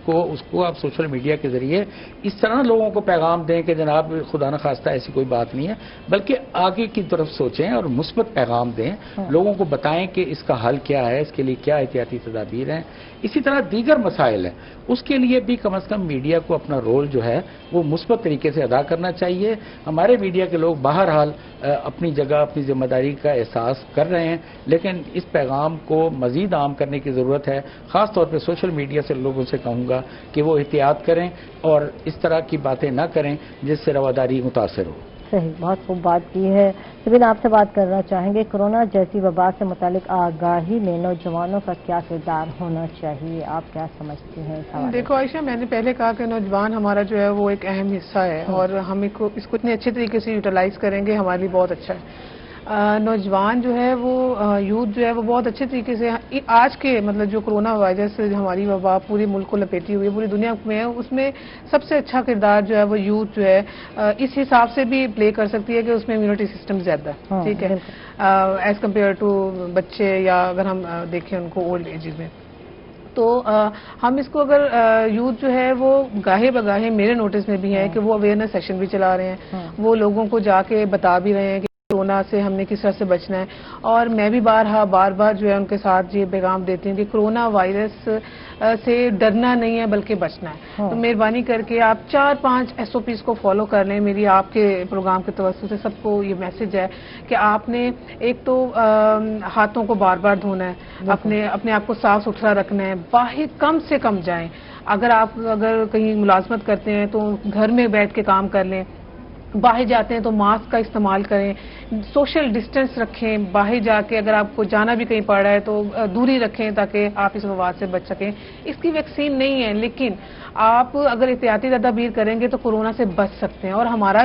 کو آپ سوشل میڈیا کے ذریعے اس طرح لوگوں کو پیغام دیں کہ جناب خدا نخواستہ ایسی کوئی بات نہیں ہے، بلکہ آگے کی طرف سوچیں اور مثبت پیغام دیں، لوگوں کو بتائیں کہ اس کا حل کیا ہے، اس کے لیے کیا احتیاطی تدابیر ہیں. اسی طرح دیگر مسائل ہیں، اس کے لیے بھی کم از کم میڈیا کو اپنا رول جو ہے وہ مثبت طریقے سے ادا کرنا چاہیے. ہمارے میڈیا کے لوگ بہرحال اپنی جگہ اپنی ذمہ داری کا احساس کر رہے ہیں، لیکن اس پیغام کو مزید عام کرنے کی ضرورت ہے. خاص طور پہ سوشل میڈیا سے لوگوں سے کہوں گا کہ وہ احتیاط کریں اور اس طرح کی باتیں نہ کریں جس سے رواداری متاثر ہو. صحیح، بہت خوب بات کی ہے. سبین، آپ سے بات کرنا چاہیں گے کورونا جیسی وبا سے متعلق آگاہی میں نوجوانوں کا کیا کردار ہونا چاہیے؟ آپ کیا سمجھتے ہیں؟ دیکھو عائشہ، میں نے پہلے کہا کہ نوجوان ہمارا جو ہے وہ ایک اہم حصہ ہے، اور ہم اس کو اتنے اچھے طریقے سے یوٹیلائز کریں گے ہمارے لیے بہت اچھا ہے. نوجوان جو ہے وہ یوتھ جو ہے وہ بہت اچھے طریقے سے آج کے مطلب جو کرونا وائرس سے ہماری وبا پورے ملک کو لپیٹی ہوئی ہے، پوری دنیا میں ہے، اس میں سب سے اچھا کردار جو ہے وہ یوتھ جو ہے اس حساب سے بھی پلے کر سکتی ہے کہ اس میں امیونٹی سسٹم زیادہ ہے. ٹھیک ہے، ایز کمپیئر ٹو بچے یا اگر ہم دیکھیں ان کو اولڈ ایجز میں. تو ہم اس کو اگر یوتھ جو ہے وہ گاہے بگاہے میرے نوٹس میں بھی ہے کہ وہ اویئرنیس سیشن بھی چلا رہے ہیں، وہ لوگوں کو جا کے بتا بھی رہے ہیں کہ کورونا سے ہم نے کس طرح سے بچنا ہے. اور میں بھی بار بار جو ہے ان کے ساتھ یہ پیغام دیتی ہوں کہ کورونا وائرس سے ڈرنا نہیں ہے بلکہ بچنا ہے. تو مہربانی کر کے آپ 4-5 SOPs کو فالو کر لیں. میری آپ کے پروگرام کے توسط سے سب کو یہ میسج ہے کہ آپ نے ایک تو ہاتھوں کو بار بار دھونا ہے، اپنے آپ کو صاف ستھرا رکھنا ہے، باہر کم سے کم جائیں. اگر کہیں ملازمت کرتے ہیں تو گھر میں بیٹھ کے کام کر لیں. باہر جاتے ہیں تو ماسک کا استعمال کریں, سوشل ڈسٹینس رکھیں, باہر جا کے اگر آپ کو جانا بھی کہیں پڑ رہا ہے تو دوری رکھیں تاکہ آپ اس وبا سے بچ سکیں. اس کی ویکسین نہیں ہے, لیکن آپ اگر احتیاطی تدابیر کریں گے تو کورونا سے بچ سکتے ہیں. اور ہمارا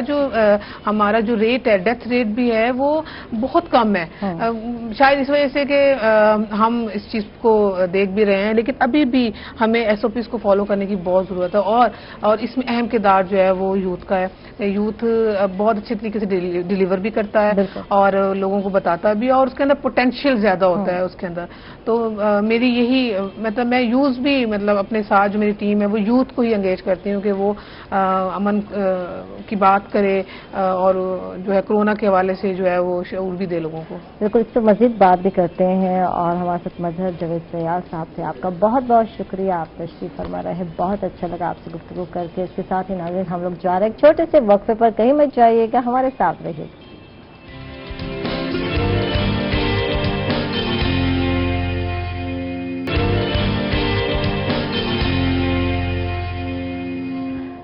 جو ریٹ ہے, ڈیتھ ریٹ بھی ہے, وہ بہت کم ہے. شاید اس وجہ سے کہ ہم اس چیز کو دیکھ بھی رہے ہیں, لیکن ابھی بھی ہمیں SOPs کو فالو کرنے کی بہت ضرورت ہے. اور اس میں اہم کردار جو ہے وہ یوتھ کا ہے. یوتھ بہت اچھے طریقے سے ڈیلیور بھی کرتا ہے اور لوگوں کو بتاتا بھی, اور اس کے اندر پوٹینشیل زیادہ ہوتا ہے اس کے اندر. تو میری یہی مطلب میں یوز بھی مطلب اپنے ساتھ جو میری ٹیم ہے وہ یوتھ کو ہی انگیج کرتی ہوں کہ وہ امن کی بات کرے اور جو ہے کورونا کے حوالے سے جو ہے وہ شعور بھی دے لوگوں کو. بالکل, اس پہ مزید بات بھی کرتے ہیں. اور ہمارے ساتھ مظہر جاوید فیاض صاحب سے آپ کا بہت بہت شکریہ, آپ تشریف فرما رہے ہیں, بہت اچھا لگا آپ سے گفتگو کر کے. اس کے ساتھ ہی ناظرین ہم لوگ جا رہے ہیں ایک چھوٹے سے وقفے پر, کہیں مت جائیے گا, ہمارے ساتھ رہیے.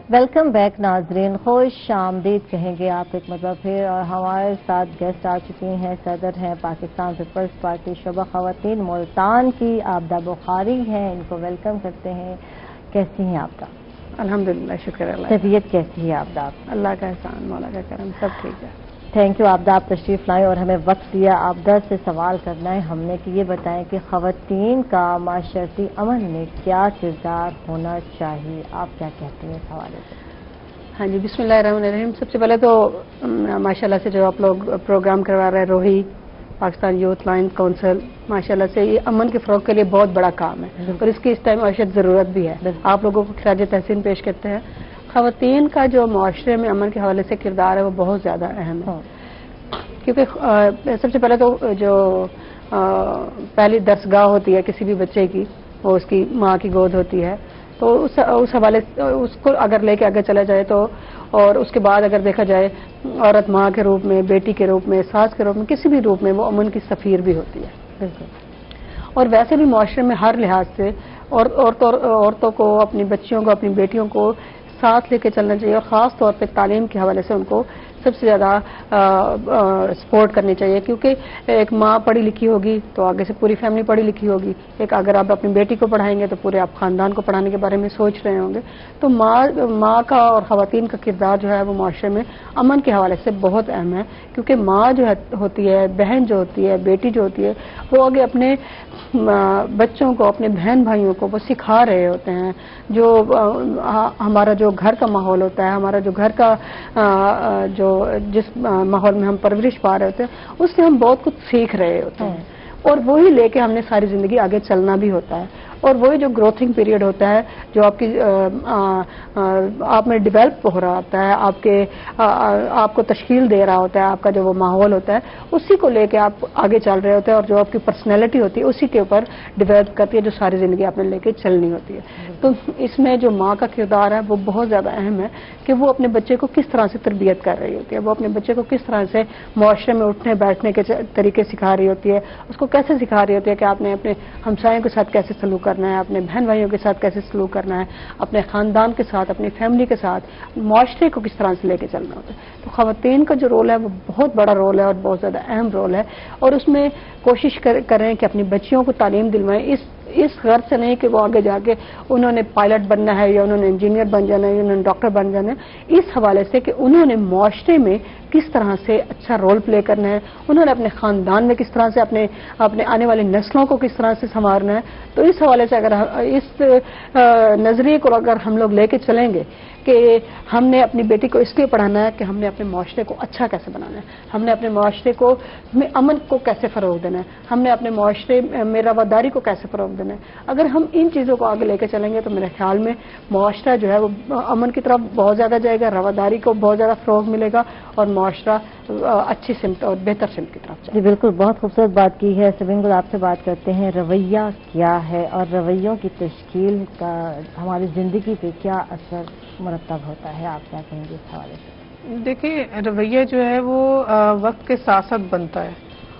ویلکم بیک ناظرین, خوش آمدید کہیں گے آپ ایک مرتبہ پھر. اور ہمارے ساتھ گیسٹ آ چکی ہیں, صدر ہیں پاکستان پیپلز پارٹی شعبہ خواتین ملتان کی عابدہ بخاری ہیں, ان کو ویلکم کرتے ہیں. کیسی ہیں عابدہ؟ الحمدللہ, شکر اللہ. طبیعت کیسی ہے عابدہ؟ اللہ کا احسان, مولا کا کرم, سب ٹھیک ہے. تھینک یو عابدہ, آپ تشریف لائیں اور ہمیں وقت دیا. عابدہ سے سوال کرنا ہے ہم نے کہ یہ بتائیں کہ خواتین کا معاشرتی امن میں کیا کردار ہونا چاہیے, آپ کیا کہتے ہیں اس حوالے سے؟ ہاں جی, بسم اللہ الرحمن الرحیم. سب سے پہلے تو ماشاءاللہ سے جو آپ لوگ پروگرام کروا رہے ہیں, Rohi Pakistan youth line council, ماشاءاللہ سے یہ امن کے فروغ کے لیے بہت بڑا کام ہے اور اس کی اس ٹائم اشد ضرورت بھی ہے. آپ لوگوں کو خراج تحسین پیش کرتے ہیں. خواتین کا جو معاشرے میں امن کے حوالے سے کردار ہے وہ بہت زیادہ اہم ہے, کیونکہ سب سے پہلے تو جو پہلی درسگاہ ہوتی ہے کسی بھی بچے کی, وہ اس کی ماں کی گود ہوتی ہے. تو اس حوالے اس کو اگر لے کے آگے چلا جائے تو, اور اس کے بعد اگر دیکھا جائے عورت ماں کے روپ میں, بیٹی کے روپ میں, ساس کے روپ میں, کسی بھی روپ میں وہ امن کی سفیر بھی ہوتی ہے. بالکل. اور ویسے بھی معاشرے میں ہر لحاظ سے عورتوں کو, اپنی بچیوں کو, اپنی بیٹیوں کو ساتھ لے کے چلنا چاہیے, اور خاص طور پہ تعلیم کے حوالے سے ان کو سب سے زیادہ سپورٹ کرنی چاہیے. کیونکہ ایک ماں پڑھی لکھی ہوگی تو آگے سے پوری فیملی پڑھی لکھی ہوگی. ایک اگر آپ اپنی بیٹی کو پڑھائیں گے تو پورے آپ خاندان کو پڑھانے کے بارے میں سوچ رہے ہوں گے. تو ماں کا اور خواتین کا کردار جو ہے وہ معاشرے میں امن کے حوالے سے بہت اہم ہے. کیونکہ ماں جو ہوتی ہے, بہن جو ہوتی ہے, بیٹی جو ہوتی ہے, وہ آگے اپنے بچوں کو, اپنے بہن بھائیوں کو وہ سکھا رہے ہوتے ہیں. جو ہمارا جو گھر کا ماحول ہوتا ہے, ہمارا جو گھر کا جس ماحول میں ہم پرورش پا رہے ہوتے ہیں, اس سے ہم بہت کچھ سیکھ رہے ہوتے ہیں, اور وہی لے کے ہم نے ساری زندگی آگے چلنا بھی ہوتا ہے. اور وہی جو گروتھنگ پیریڈ ہوتا ہے, جو آپ میں ڈیولپ ہو رہا ہوتا ہے, آپ کو تشکیل دے رہا ہوتا ہے, آپ کا جو وہ ماحول ہوتا ہے, اسی کو لے کے آپ آگے چل رہے ہوتے ہیں. اور جو آپ کی پرسنالٹی ہوتی ہے اسی کے اوپر ڈیولپ کرتی ہے, جو ساری زندگی آپ نے لے کے چلنی ہوتی ہے. تو اس میں جو ماں کا کردار ہے وہ بہت زیادہ اہم ہے کہ وہ اپنے بچے کو کس طرح سے تربیت کر رہی ہوتی ہے, وہ اپنے بچے کو کس طرح سے معاشرے میں اٹھنے بیٹھنے کے طریقے سکھا رہی ہوتی ہے, اس کو کیسے سکھا رہی ہوتی ہے کہ آپ نے اپنے ہمسایوں کے ساتھ کیسے سلوک کرنا ہے, اپنے بہن بھائیوں کے ساتھ کیسے سلوک کرنا ہے, اپنے خاندان کے ساتھ, اپنی فیملی کے ساتھ, معاشرے کو کس طرح سے لے کے چلنا ہوتا ہے. تو خواتین کا جو رول ہے وہ بہت بڑا رول ہے اور بہت زیادہ اہم رول ہے. اور اس میں کوشش کریں کہ اپنی بچیوں کو تعلیم دلوائیں, اس غرض سے نہیں کہ وہ آگے جا کے انہوں نے پائلٹ بننا ہے یا انہوں نے انجینئر بن جانا ہے یا انہوں نے ڈاکٹر بن جانا ہے, اس حوالے سے کہ انہوں نے معاشرے میں کس طرح سے اچھا رول پلے کرنا ہے, انہوں نے اپنے خاندان میں کس طرح سے اپنے آنے والی نسلوں کو کس طرح سے سنوارنا ہے. تو اس حوالے سے اگر اس نظریے کو اگر ہم لوگ لے کے چلیں گے کہ ہم نے اپنی بیٹی کو اس لیے پڑھانا ہے کہ ہم نے اپنے معاشرے کو اچھا کیسے بنانا ہے, ہم نے اپنے معاشرے کو میں امن کو کیسے فروغ دینا ہے, ہم نے اپنے معاشرے میں رواداری کو کیسے فروغ دینا ہے, اگر ہم ان چیزوں کو آگے لے کے چلیں گے تو میرے خیال میں معاشرہ جو ہے وہ امن کی طرف بہت زیادہ جائے گا, رواداری کو بہت زیادہ فروغ ملے گا اور معاشرہ اچھی سمت اور بہتر سمت کی طرف جائے گا. جی بالکل, بہت خوبصورت بات کی ہے. سبین گل, آپ سے بات کرتے ہیں, رویہ کیا ہے اور رویوں کی تشکیل کا ہماری زندگی پہ کیا اثر مرتب ہوتا ہے, آپ کیا کہیں گے اس حوالے سے؟ دیکھیں, رویہ جو ہے وہ وقت کے ساتھ ساتھ بنتا ہے,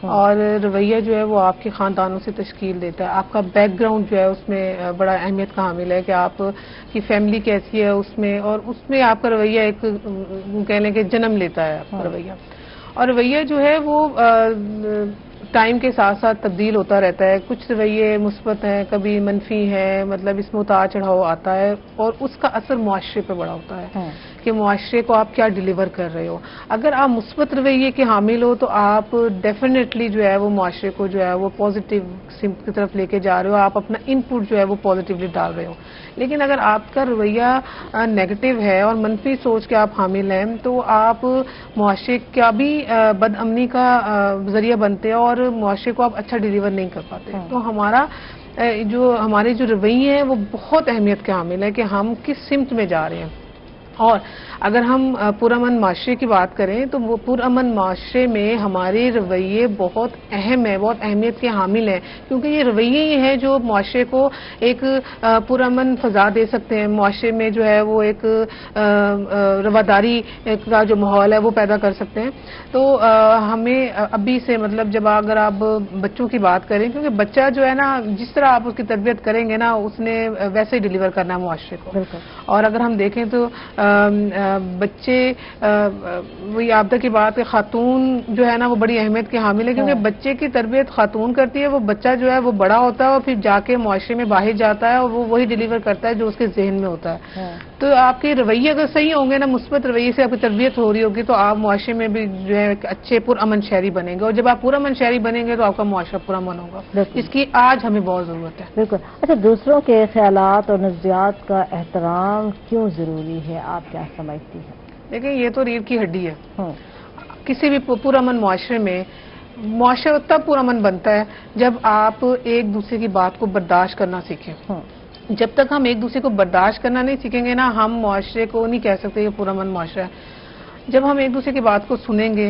اور رویہ جو ہے وہ آپ کے خاندانوں سے تشکیل دیتا ہے. آپ کا بیک گراؤنڈ جو ہے اس میں بڑا اہمیت کا حامل ہے کہ آپ کی فیملی کیسی ہے اس میں، اور اس میں آپ کا رویہ ایک کہہ لیں کہ جنم لیتا ہے آپ کا رویہ. اور رویہ جو ہے وہ ٹائم کے ساتھ ساتھ تبدیل ہوتا رہتا ہے. کچھ رویے مثبت ہیں، کبھی منفی ہیں، مطلب اس میں اتار چڑھاؤ آتا ہے، اور اس کا اثر معاشرے پہ بڑا ہوتا ہے کہ معاشرے کو آپ کیا ڈیلیور کر رہے ہو. اگر آپ مثبت رویے کے حامل ہو تو آپ ڈیفینیٹلی جو ہے وہ معاشرے کو جو ہے وہ پازیٹیو سمت کی طرف لے کے جا رہے ہو، آپ اپنا ان پٹ جو ہے وہ پازیٹیولی ڈال رہے ہو. لیکن اگر آپ کا رویہ نیگیٹو ہے اور منفی سوچ کے آپ حامل ہیں تو آپ معاشرے کا بھی بد امنی کا ذریعہ بنتے ہیں اور معاشرے کو آپ اچھا ڈیلیور نہیں کر پاتے. تو ہمارے جو رویے ہیں وہ بہت اہمیت کے حامل ہے کہ ہم کس سمت میں جا رہے ہیں. اور اگر ہم پرامن معاشرے کی بات کریں تو وہ پرامن معاشرے میں ہمارے رویے بہت اہم ہے، بہت اہمیت کے حامل ہیں، کیونکہ یہ رویے ہی ہیں جو معاشرے کو ایک پرامن فضا دے سکتے ہیں. معاشرے میں جو ہے وہ ایک رواداری کا جو ماحول ہے وہ پیدا کر سکتے ہیں. تو ہمیں ابھی سے مطلب جب اگر آپ بچوں کی بات کریں، کیونکہ بچہ جو ہے نا جس طرح آپ اس کی تربیت کریں گے نا اس نے ویسے ہی ڈیلیور کرنا ہے معاشرے کو. اور اگر ہم دیکھیں تو بچے وہی آبدہ کی بات ہے، خاتون جو ہے نا وہ بڑی اہمیت کے حامل ہے، کیونکہ بچے کی تربیت خاتون کرتی ہے. وہ بچہ جو ہے وہ بڑا ہوتا ہے اور پھر جا کے معاشرے میں باہر جاتا ہے اور وہ وہی ڈیلیور کرتا ہے جو اس کے ذہن میں ہوتا ہے. تو آپ کے رویے اگر صحیح ہوں گے نا، مثبت رویے سے آپ کی تربیت ہو رہی ہوگی تو آپ معاشرے میں بھی جو ہے ایک اچھے پرامن شہری بنیں گے. اور جب آپ پرامن شہری بنیں گے تو آپ کا معاشرہ پرامن ہوگا، جس کی آج ہمیں بہت ضرورت ہے. بالکل. اچھا، دوسروں کے خیالات اور نظریات کا احترام کیوں ضروری ہے، آپ کیا سمجھتی ہیں؟ دیکھیں یہ تو ریڑھ کی ہڈی ہے. کسی بھی پرامن معاشرے میں معاشرہ تب پرامن بنتا ہے جب آپ ایک دوسرے کی بات کو برداشت کرنا سیکھیں. جب تک ہم ایک دوسرے کو برداشت کرنا نہیں سیکھیں گے نا، ہم معاشرے کو نہیں کہہ سکتے یہ پرامن معاشرہ ہے. جب ہم ایک دوسرے کی بات کو سنیں گے،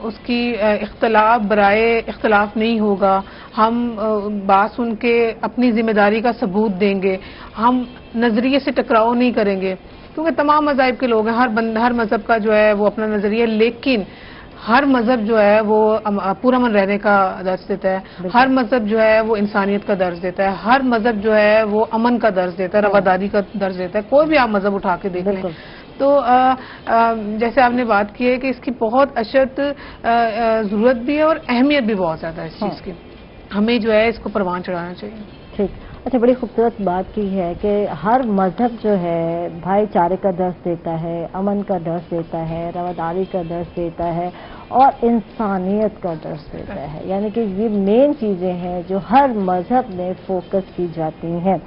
اس کی اختلاف برائے اختلاف نہیں ہوگا، ہم بات سن کے اپنی ذمہ داری کا ثبوت دیں گے، ہم نظریے سے ٹکراؤ نہیں کریں گے. کیونکہ تمام مذاہب کے لوگ ہیں، ہر مذہب کا جو ہے وہ اپنا نظریہ، لیکن ہر مذہب جو ہے وہ پرامن رہنے کا درس دیتا ہے. ہر مذہب جو ہے وہ انسانیت کا درس دیتا ہے. ہر مذہب جو ہے وہ امن کا درس دیتا ہے، رواداری کا درس دیتا ہے. کوئی بھی آپ مذہب اٹھا کے دیکھ لیں. تو جیسے آپ نے بات کی ہے کہ اس کی بہت اشد ضرورت بھی ہے اور اہمیت بھی بہت زیادہ ہے اس چیز کی. ہمیں جو ہے اس کو پروان چڑھانا چاہیے. ٹھیک. اچھا، بڑی خوبصورت بات کی ہے کہ ہر مذہب جو ہے بھائی چارے کا درس دیتا ہے، امن کا درس دیتا ہے، رواداری کا درس دیتا ہے اور انسانیت کا درس دیتا ہے. یعنی کہ یہ مین چیزیں ہیں جو ہر مذہب میں فوکس کی جاتی ہیں.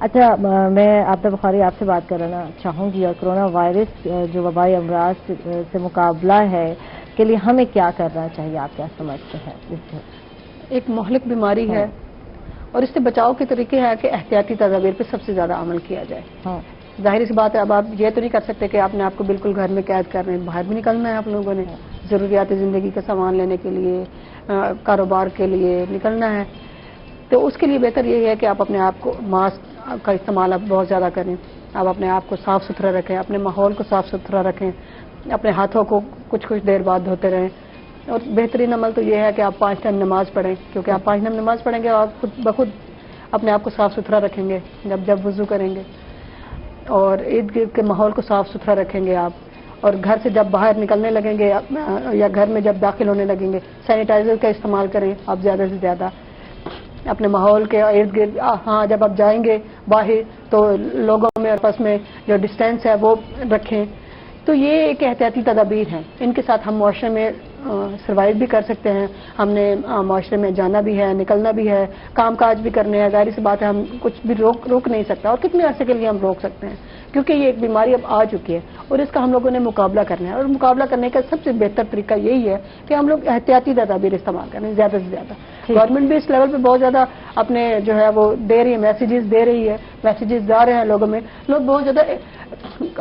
اچھا، میں عابدہ بخاری آپ سے بات کرنا چاہوں گی، اور کرونا وائرس جو وبائی امراض سے مقابلہ ہے کے لیے ہمیں کیا کرنا چاہیے، آپ کیا سمجھتے ہیں؟ ایک مہلک بیماری ہے اور اس سے بچاؤ کے طریقے ہیں کہ احتیاطی تدابیر پہ سب سے زیادہ عمل کیا جائے. ظاہر سی بات ہے، اب آپ یہ تو نہیں کر سکتے کہ آپ نے آپ کو بالکل گھر میں قید کر رہے ہیں. باہر بھی نکلنا ہے آپ لوگوں نے، ضروریات زندگی کا سامان لینے کے لیے، کاروبار کے لیے نکلنا ہے. تو اس کے لیے بہتر یہی ہے کہ آپ اپنے آپ کو ماسک کا استعمال آپ بہت زیادہ کریں. آپ اپنے آپ کو صاف ستھرا رکھیں، اپنے ماحول کو صاف ستھرا رکھیں، اپنے ہاتھوں کو کچھ دیر بعد دھوتے رہیں. اور بہترین عمل تو یہ ہے کہ آپ 5 ٹائم نماز پڑھیں، کیونکہ آپ 5 ٹائم نماز پڑھیں گے اور آپ خود بخود اپنے آپ کو صاف ستھرا رکھیں گے جب وضو کریں گے. اور ارد گرد کے ماحول کو صاف ستھرا رکھیں گے آپ. اور گھر سے جب باہر نکلنے لگیں گے یا گھر میں جب داخل ہونے لگیں گے سینیٹائزر کا استعمال کریں آپ زیادہ سے زیادہ. اپنے ماحول کے ارد گرد جب آپ جائیں گے باہر تو لوگوں میں آپس میں جو ڈسٹینس ہے وہ رکھیں. تو یہ ایک احتیاطی تدابیر ہیں، ان کے ساتھ ہم معاشرے میں سروائیو بھی کر سکتے ہیں. ہم نے معاشرے میں جانا بھی ہے، نکلنا بھی ہے، کام کاج بھی کرنے ہیں. ظاہر سی بات ہے ہم کچھ بھی روک نہیں سکتا. اور کتنے عرصے کے لیے ہم روک سکتے ہیں، کیونکہ یہ ایک بیماری اب آ چکی ہے اور اس کا ہم لوگوں نے مقابلہ کرنا ہے. اور مقابلہ کرنے کا سب سے بہتر طریقہ یہی ہے کہ ہم لوگ احتیاطی تدابیر استعمال کریں زیادہ سے زیادہ. گورنمنٹ بھی اس لیول پہ بہت زیادہ اپنے جو ہے وہ دے رہی ہے، میسیجز دے رہی ہے، میسیجز جا رہے ہیں لوگوں میں. لوگ بہت زیادہ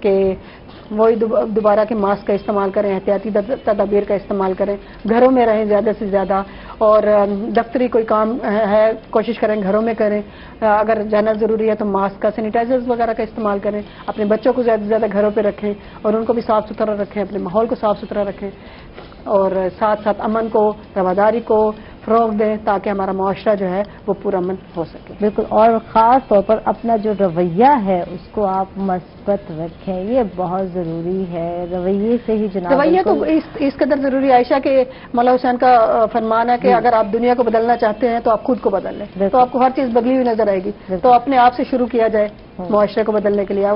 کہ وہی دوبارہ کے ماسک کا استعمال کریں، احتیاطی تدابیر کا استعمال کریں، گھروں میں رہیں زیادہ سے زیادہ، اور دفتری کوئی کام ہے کوشش کریں گھروں میں کریں، اگر جانا ضروری ہے تو ماسک کا، سینیٹائزرز وغیرہ کا استعمال کریں، اپنے بچوں کو زیادہ سے زیادہ گھروں پہ رکھیں اور ان کو بھی صاف ستھرا رکھیں، اپنے ماحول کو صاف ستھرا رکھیں، اور ساتھ ساتھ امن کو، رواداری کو فروغ دیں تاکہ ہمارا معاشرہ جو ہے وہ پرامن ہو سکے. بالکل، اور خاص طور پر اپنا جو رویہ ہے اس کو آپ مثبت رکھیں، یہ بہت ضروری ہے. رویے سے ہی جناب رویہ تو اس قدر ضروری ہے عائشہ کہ مولا حسین کا فرمان ہے کہ اگر آپ دنیا کو بدلنا چاہتے ہیں تو آپ خود کو بدل لیں، تو آپ کو ہر چیز بدلی ہوئی نظر آئے گی. تو اپنے آپ سے شروع کیا جائے معاشرے کو بدلنے کے لیے.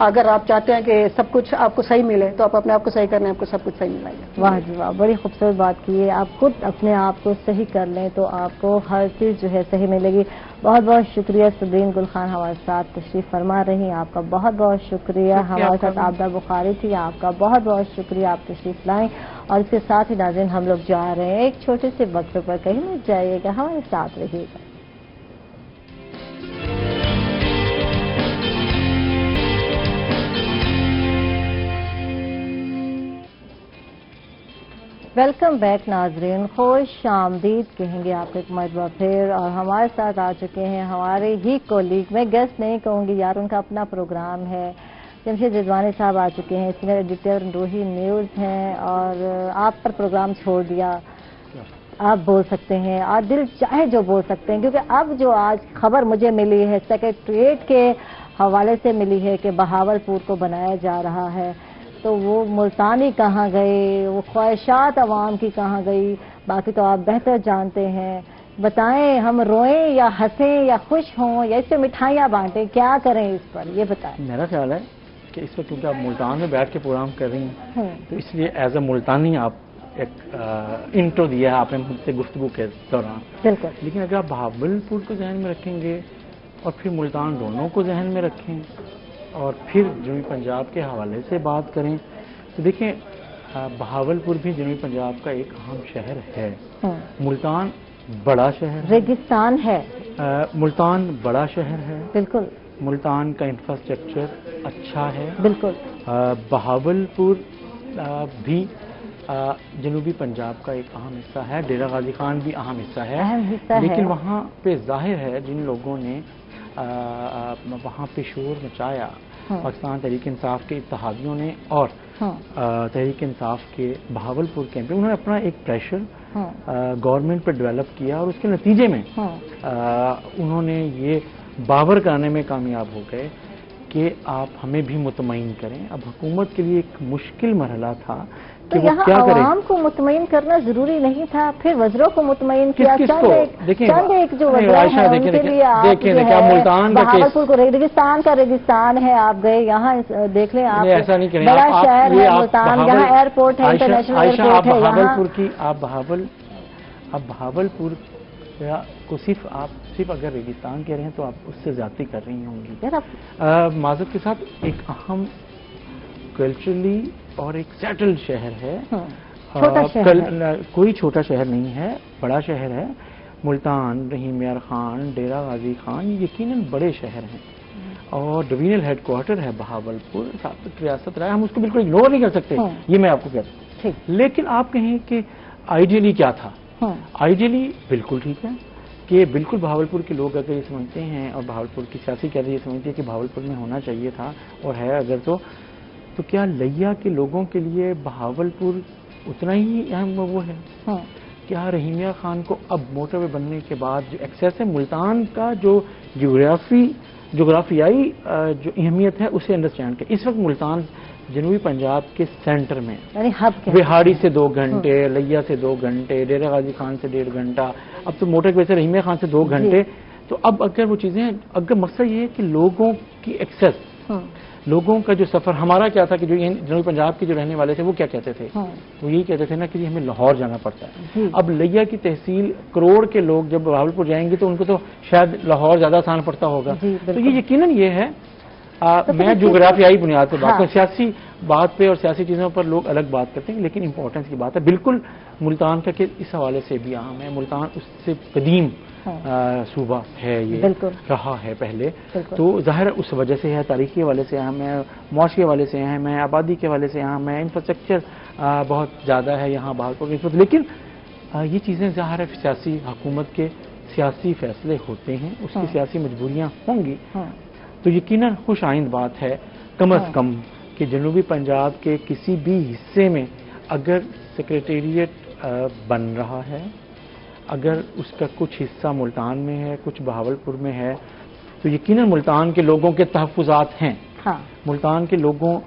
اگر آپ چاہتے ہیں کہ سب کچھ آپ کو صحیح ملے تو آپ اپنے آپ کو صحیح کرنے، آپ کو سب کچھ صحیح ملے گا. واہ جی واہ، بڑی خوبصورت بات کی ہے. آپ خود اپنے آپ کو صحیح کر لیں تو آپ کو ہر چیز جو ہے صحیح ملے گی. بہت بہت شکریہ صبرین گل خان ہمارے ساتھ تشریف فرما رہی. آپ کا بہت بہت شکریہ. ہمارے ساتھ عابدہ بخاری تھی، آپ کا بہت بہت شکریہ، آپ تشریف لائیں. اور اس کے ساتھ ہی ناظرین ہم لوگ جا رہے ہیں ایک چھوٹے سے وقفے پر، کہیں مت جائیے گا، ہمارے ساتھ رہیے گا. ویلکم بیک ناظرین، خوش آمدید کہیں گے آپ ایک مرتبہ پھر. اور ہمارے ساتھ آ چکے ہیں ہمارے ہی کولیگ، میں گیسٹ نہیں کہوں گی یار، ان کا اپنا پروگرام ہے. جمشید رضوانی صاحب آ چکے ہیں، سینئر ایڈیٹر روہی نیوز ہیں، اور آپ پر پروگرام چھوڑ دیا. آپ بول سکتے ہیں اور دل چاہے جو بول سکتے ہیں، کیونکہ اب جو آج خبر مجھے ملی ہے سیکریٹریٹ کے حوالے سے ملی ہے کہ بہاول پور کو بنایا جا رہا ہے، تو وہ ملتانی کہاں گئے، وہ خواہشات عوام کی کہاں گئی، باقی تو آپ بہتر جانتے ہیں. بتائیں ہم روئیں یا ہنسیں یا خوش ہوں یا اس سے مٹھائیاں بانٹیں، کیا کریں اس پر، یہ بتائیں. میرا خیال ہے کہ اس وقت کیونکہ آپ ملتان میں بیٹھ کے پروگرام کر رہی ہیں تو اس لیے ایز اے ملتانی آپ ایک انٹرو دیا ہے آپ نے مجھ سے گفتگو کے دوران. بالکل. لیکن اگر آپ بہاول پور کو ذہن میں رکھیں گے اور پھر ملتان دونوں کو ذہن میں رکھیں اور پھر جنوبی پنجاب کے حوالے سے بات کریں تو دیکھیں بہاول پور بھی جنوبی پنجاب کا ایک اہم شہر ہے. ملتان بڑا شہر ہے، ریگستان ہے. ملتان بڑا شہر ہے. بالکل. ملتان کا انفراسٹرکچر اچھا ہے. بالکل. بہاول پور بھی جنوبی پنجاب کا ایک اہم حصہ ہے. ڈیرہ غازی خان بھی اہم حصہ ہے. اہم حصہ ہے. لیکن وہاں پہ ظاہر ہے جن لوگوں نے وہاں پہ شور مچایا، پاکستان تحریک انصاف کے اتحادیوں نے اور تحریک انصاف کے بہاول پور کیمپ، انہوں نے اپنا ایک پریشر گورنمنٹ پہ ڈیولپ کیا اور اس کے نتیجے میں انہوں نے یہ باور کرانے میں کامیاب ہو گئے کہ آپ ہمیں بھی مطمئن کریں. اب حکومت کے لیے ایک مشکل مرحلہ تھا تو یہاں عوام کو مطمئن کرنا ضروری نہیں تھا، پھر وزروں کو مطمئن کیا. چند ایک جو وزراء ہیں ان کے لیے آپ بہاول پور کو ریگستان کا ریگستان ہے، آپ گئے یہاں دیکھ لیں، آپ بڑا شہر ہے ملتان، یہاں ایئرپورٹ ہے، انٹرنیشنل ایئرپورٹ ہے. بہاول پور کی آپ بہاول پور کو صرف اگر ریگستان کہہ رہے ہیں تو آپ اس سے زیادتی کر رہی ہوں گی. معذرت کے ساتھ ایک اہم کلچرلی اور ایک سیٹلڈ شہر ہے. کوئی چھوٹا شہر نہیں ہے، بڑا شہر ہے. ملتان، رحیم یار خان، ڈیرہ غازی خان یقیناً بڑے شہر ہیں اور ڈویژنل ہیڈ کوارٹر ہے بہاول پور، سابق ریاست رہا ہے، ہم اس کو بالکل اگنور نہیں کر سکتے، یہ میں آپ کو کہتا ہوں. لیکن آپ کہیں کہ آئیڈیلی کیا تھا؟ آئیڈیلی بالکل ٹھیک ہے کہ بالکل بہاول پور کے لوگ اگر یہ سمجھتے ہیں اور بہاول پور کی سیاسی قیادت یہ سمجھتی ہے کہ بہاول پور میں ہونا چاہیے تھا اور ہے اگر تو کیا لیا کے لوگوں کے لیے بہاول پور اتنا ہی اہم وہ ہے؟ کیا رحیمیہ خان کو اب موٹر وے بننے کے بعد جو ایکسیس ہے ملتان کا جو جغرافیائی جو اہمیت ہے اسے انڈرسٹینڈ کریں؟ اس وقت ملتان جنوبی پنجاب کے سینٹر میں، بہاڑی سے 2 گھنٹے، لیا سے 2 گھنٹے، ڈیرہ غازی خان سے 1.5 گھنٹہ، اب تو موٹر وے سے رحیمیہ خان سے 2 گھنٹے. تو اب اگر وہ چیزیں، اگر مقصد یہ ہے کہ لوگوں کی ایکسیس، لوگوں کا جو سفر، ہمارا کیا تھا کہ جو جنوبی پنجاب کے جو رہنے والے تھے وہ کیا کہتے تھے؟ وہ یہی کہتے تھے نا کہ ہمیں لاہور جانا پڑتا ہے. اب لیا کی تحصیل کروڑ کے لوگ جب بہاول پور جائیں گے تو ان کو تو شاید لاہور زیادہ آسان پڑتا ہوگا. تو یہ یقیناً یہ ہے، میں جغرافیائی بنیاد پہ بات کروں، سیاسی بات پہ اور سیاسی چیزوں پر لوگ الگ بات کرتے ہیں، لیکن امپورٹنس کی بات ہے. بالکل ملتان کا کہ اس حوالے سے بھی اہم ہے. ملتان اس سے قدیم صوبہ ہے، یہ رہا ہے پہلے، تو ظاہر اس وجہ سے ہے، تاریخی حوالے سے اہم ہے، معاشی حوالے سے اہم ہے، آبادی کے حوالے سے اہم ہے، انفراسٹرکچر بہت زیادہ ہے یہاں بہاولپور کی نسبت. لیکن یہ چیزیں ظاہر ہے سیاسی حکومت کے سیاسی فیصلے ہوتے ہیں، اس کی سیاسی مجبوریاں ہوں گی. تو یقیناً خوش آئند بات ہے کم از کم کہ جنوبی پنجاب کے کسی بھی حصے میں اگر سیکریٹریٹ بن رہا ہے، اگر اس کا کچھ حصہ ملتان میں ہے، کچھ بہاولپور میں ہے، تو یقیناً ملتان کے لوگوں کے تحفظات ہیں. ملتان کے لوگوں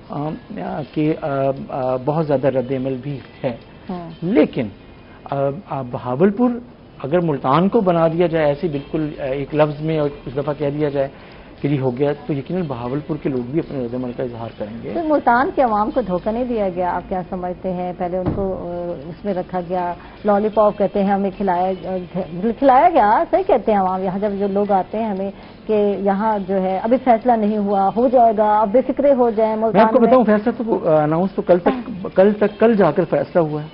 کے بہت زیادہ رد عمل بھی ہے. لیکن بہاولپور اگر ملتان کو بنا دیا جائے ایسے بالکل ایک لفظ میں اور اس دفعہ کہہ دیا جائے کہ یہ ہو گیا، تو یقیناً بہاولپور کے لوگ بھی اپنے رد عمل کا اظہار کریں گے. تو ملتان کے عوام کو دھوکہ نہیں دیا گیا؟ آپ کیا سمجھتے ہیں؟ پہلے ان کو اس میں رکھا گیا، لالی پاپ کہتے ہیں ہمیں کھلایا گیا، صحیح کہتے ہیں عوام یہاں جب جو لوگ آتے ہیں ہمیں کہ یہاں جو ہے ابھی فیصلہ نہیں ہوا، ہو جائے گا، اب بے فکرے ہو جائیں. میں آپ کو بتاؤں فیصلہ تو اناؤنس تو کل جا کر فیصلہ ہوا ہے.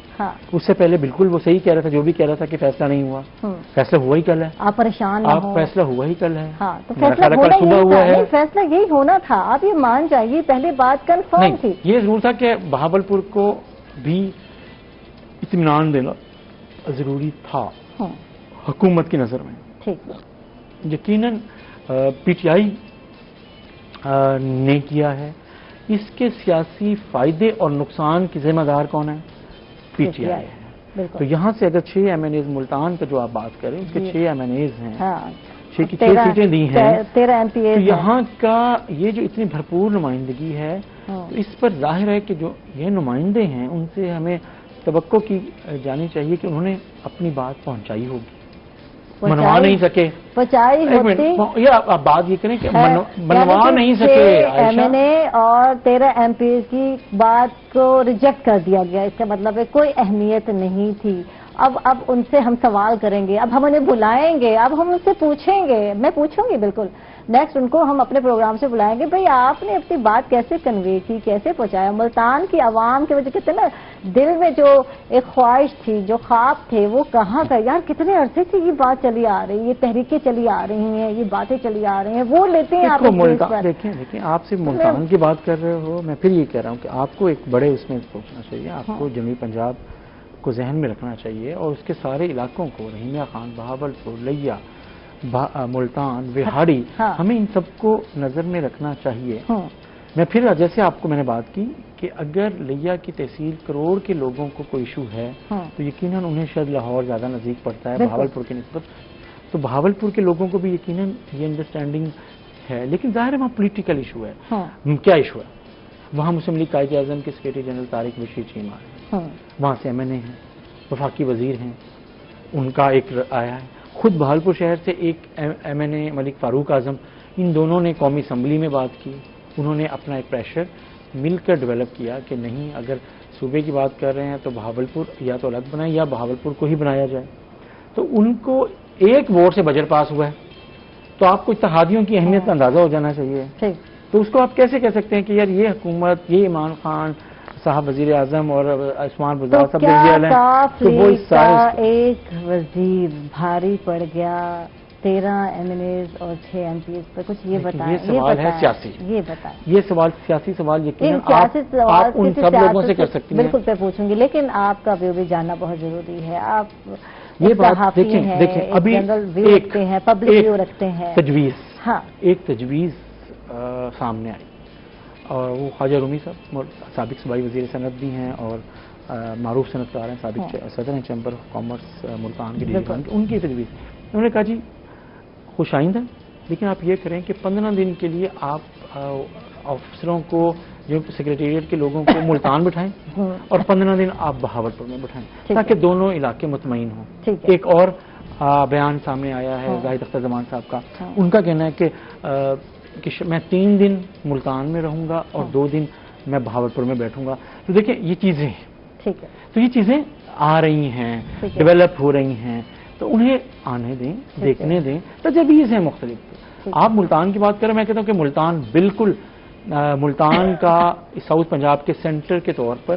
اس سے پہلے بالکل وہ صحیح کہہ رہا تھا، جو بھی کہہ رہا تھا کہ فیصلہ نہیں ہوا. فیصلہ ہوا ہی کل ہے. آپ پریشان آپ فیصلہ ہوا ہی کل ہے. تو فیصلہ یہی ہونا تھا، آپ یہ مان جائیے. پہلے بات کنفرم تھی. یہ ضرور تھا کہ بہاولپور کو بھی اطمینان دینا ضروری تھا حکومت کی نظر میں. ٹھیک ہے. یقیناً پی ٹی آئی نے کیا ہے. اس کے سیاسی فائدے اور نقصان کی ذمہ دار کون ہے؟ پی ٹی آئی ہے. تو یہاں سے اگر 6 ایم این ایز ملتان کا جو آپ بات کریں، اس کے 6 ایم این ایز ہیں، 6 کی 6 سیٹیں دی ہیں، 13 ایم پی ایز. یہاں کا یہ جو اتنی بھرپور نمائندگی ہے، تو اس پر ظاہر ہے کہ جو یہ نمائندے ہیں ان سے ہمیں توقع کی جانی چاہیے کہ انہوں نے اپنی بات پہنچائی ہوگی. منوا نہیں سکے، آپ بات یہ کریں کہ منوا نہیں سکے ایم این اے اور 13 ایم پی ایز کی بات کو ریجیکٹ کر دیا گیا. اس کا مطلب ہے کوئی اہمیت نہیں تھی. اب ان سے ہم سوال کریں گے، اب ہم انہیں بلائیں گے، اب ہم ان سے پوچھیں گے. میں پوچھوں گی بالکل نیکسٹ، ان کو ہم اپنے پروگرام سے بلائیں گے. بھئی آپ نے اپنی بات کیسے کنوے کی، کیسے پہنچایا؟ ملتان کی عوام کے وجہ کہتے ہیں نا دل میں جو ایک خواہش تھی، جو خواب تھے، وہ کہاں کا یار کتنے عرصے سے یہ بات چلی آ رہی، یہ تحریکیں چلی آ رہی ہیں، یہ باتیں چلی آ رہی ہیں، وہ لیتے ہیں آپ. دیکھیں آپ سے ملتان کی بات کر رہے ہو، میں پھر یہ کہہ رہا ہوں کہ آپ کو ایک بڑے اس میں سوچنا چاہیے. آپ کو جنوبی پنجاب کو ذہن میں رکھنا چاہیے اور اس کے سارے علاقوں کو، رحیمیہ خان، بہاولپور، لیا، ملتان، وہاڑی، ہمیں ان سب کو نظر میں رکھنا چاہیے. میں پھر جیسے آپ کو میں نے بات کی کہ اگر لیا کی تحصیل کروڑ کے لوگوں کو کوئی ایشو ہے تو یقیناً انہیں شاید لاہور زیادہ نزدیک پڑتا ہے بہاولپور کی نسبت. تو بہاولپور کے لوگوں کو بھی یقیناً یہ انڈرسٹینڈنگ ہے. لیکن ظاہر ہے وہاں پولیٹیکل ایشو ہے. کیا ایشو ہے؟ وہاں مسلم لیگ قائد اعظم کے سیکریٹری جنرل طارق بشیر چیمہ ہیں، وہاں سے ایم این اے ہیں، وفاقی وزیر ہیں، ان کا ایک آیا ہے. خود بہاولپور شہر سے ایک ایم این اے ملک فاروق اعظم، ان دونوں نے قومی اسمبلی میں بات کی. انہوں نے اپنا ایک پریشر مل کر ڈیولپ کیا کہ نہیں، اگر صوبے کی بات کر رہے ہیں تو بہاولپور یا تو الگ بنائیں یا بہاولپور کو ہی بنایا جائے. تو ان کو ایک ووٹ سے بجٹ پاس ہوا ہے. تو آپ کو اتحادیوں کی اہمیت کا اندازہ ہو جانا چاہیے. تو اس کو آپ کیسے کہہ سکتے ہیں کہ یار یہ حکومت، یہ عمران خان صاحب وزیر اعظم اور عثمان بزدار سب تو وہ ایک وزیر بھاری پڑ گیا 13 ایم این ایز اور 6 ایم پی ایز پر؟ کچھ یہ بتائیں. یہ سوال ہے سیاسی. یہ بتائیں. یہ سوال سیاسی سوال یقیناً آپ ان سب لوگوں سے کر سکتی ہیں. بالکل میں پوچھوں گی، لیکن آپ کا ویو بھی جاننا بہت ضروری ہے. آپ یہ بات دیکھیں ابھی رکھتے ہیں، پبلک ویو رکھتے ہیں. تجویز، ایک تجویز سامنے آئی اور وہ خواجہ رومی صاحب سابق صوبائی وزیر صنعت بھی ہیں اور معروف صنعت کار ہیں، سابق صدر ہیں چیمبر آف کامرس ملتان کے ڈیزائن. ان کی تجویز انہوں نے کہا جی خوش آئند ہے، لیکن آپ یہ کریں کہ 15 دن کے لیے آپ افسروں کو، جو سیکریٹریٹ کے لوگوں کو ملتان بٹھائیں اور 15 دن آپ بہاولپور میں بٹھائیں تاکہ دونوں علاقے مطمئن ہوں. ایک اور بیان سامنے آیا ہے زاہد اختر زمان صاحب کا. ان کا کہنا ہے کہ میں 3 دن ملتان میں رہوں گا اور 2 دن میں بہاولپور میں بیٹھوں گا. تو دیکھیں یہ چیزیں ہیں، تو یہ چیزیں آ رہی ہیں، ڈیولپ ہو رہی ہیں، تو انہیں آنے دیں، دیکھنے دیں. تجویز ہیں مختلف. آپ ملتان کی بات کریں، میں کہتا ہوں کہ ملتان بالکل ملتان کا ساؤتھ پنجاب کے سینٹر کے طور پر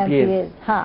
MPAs,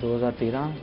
2013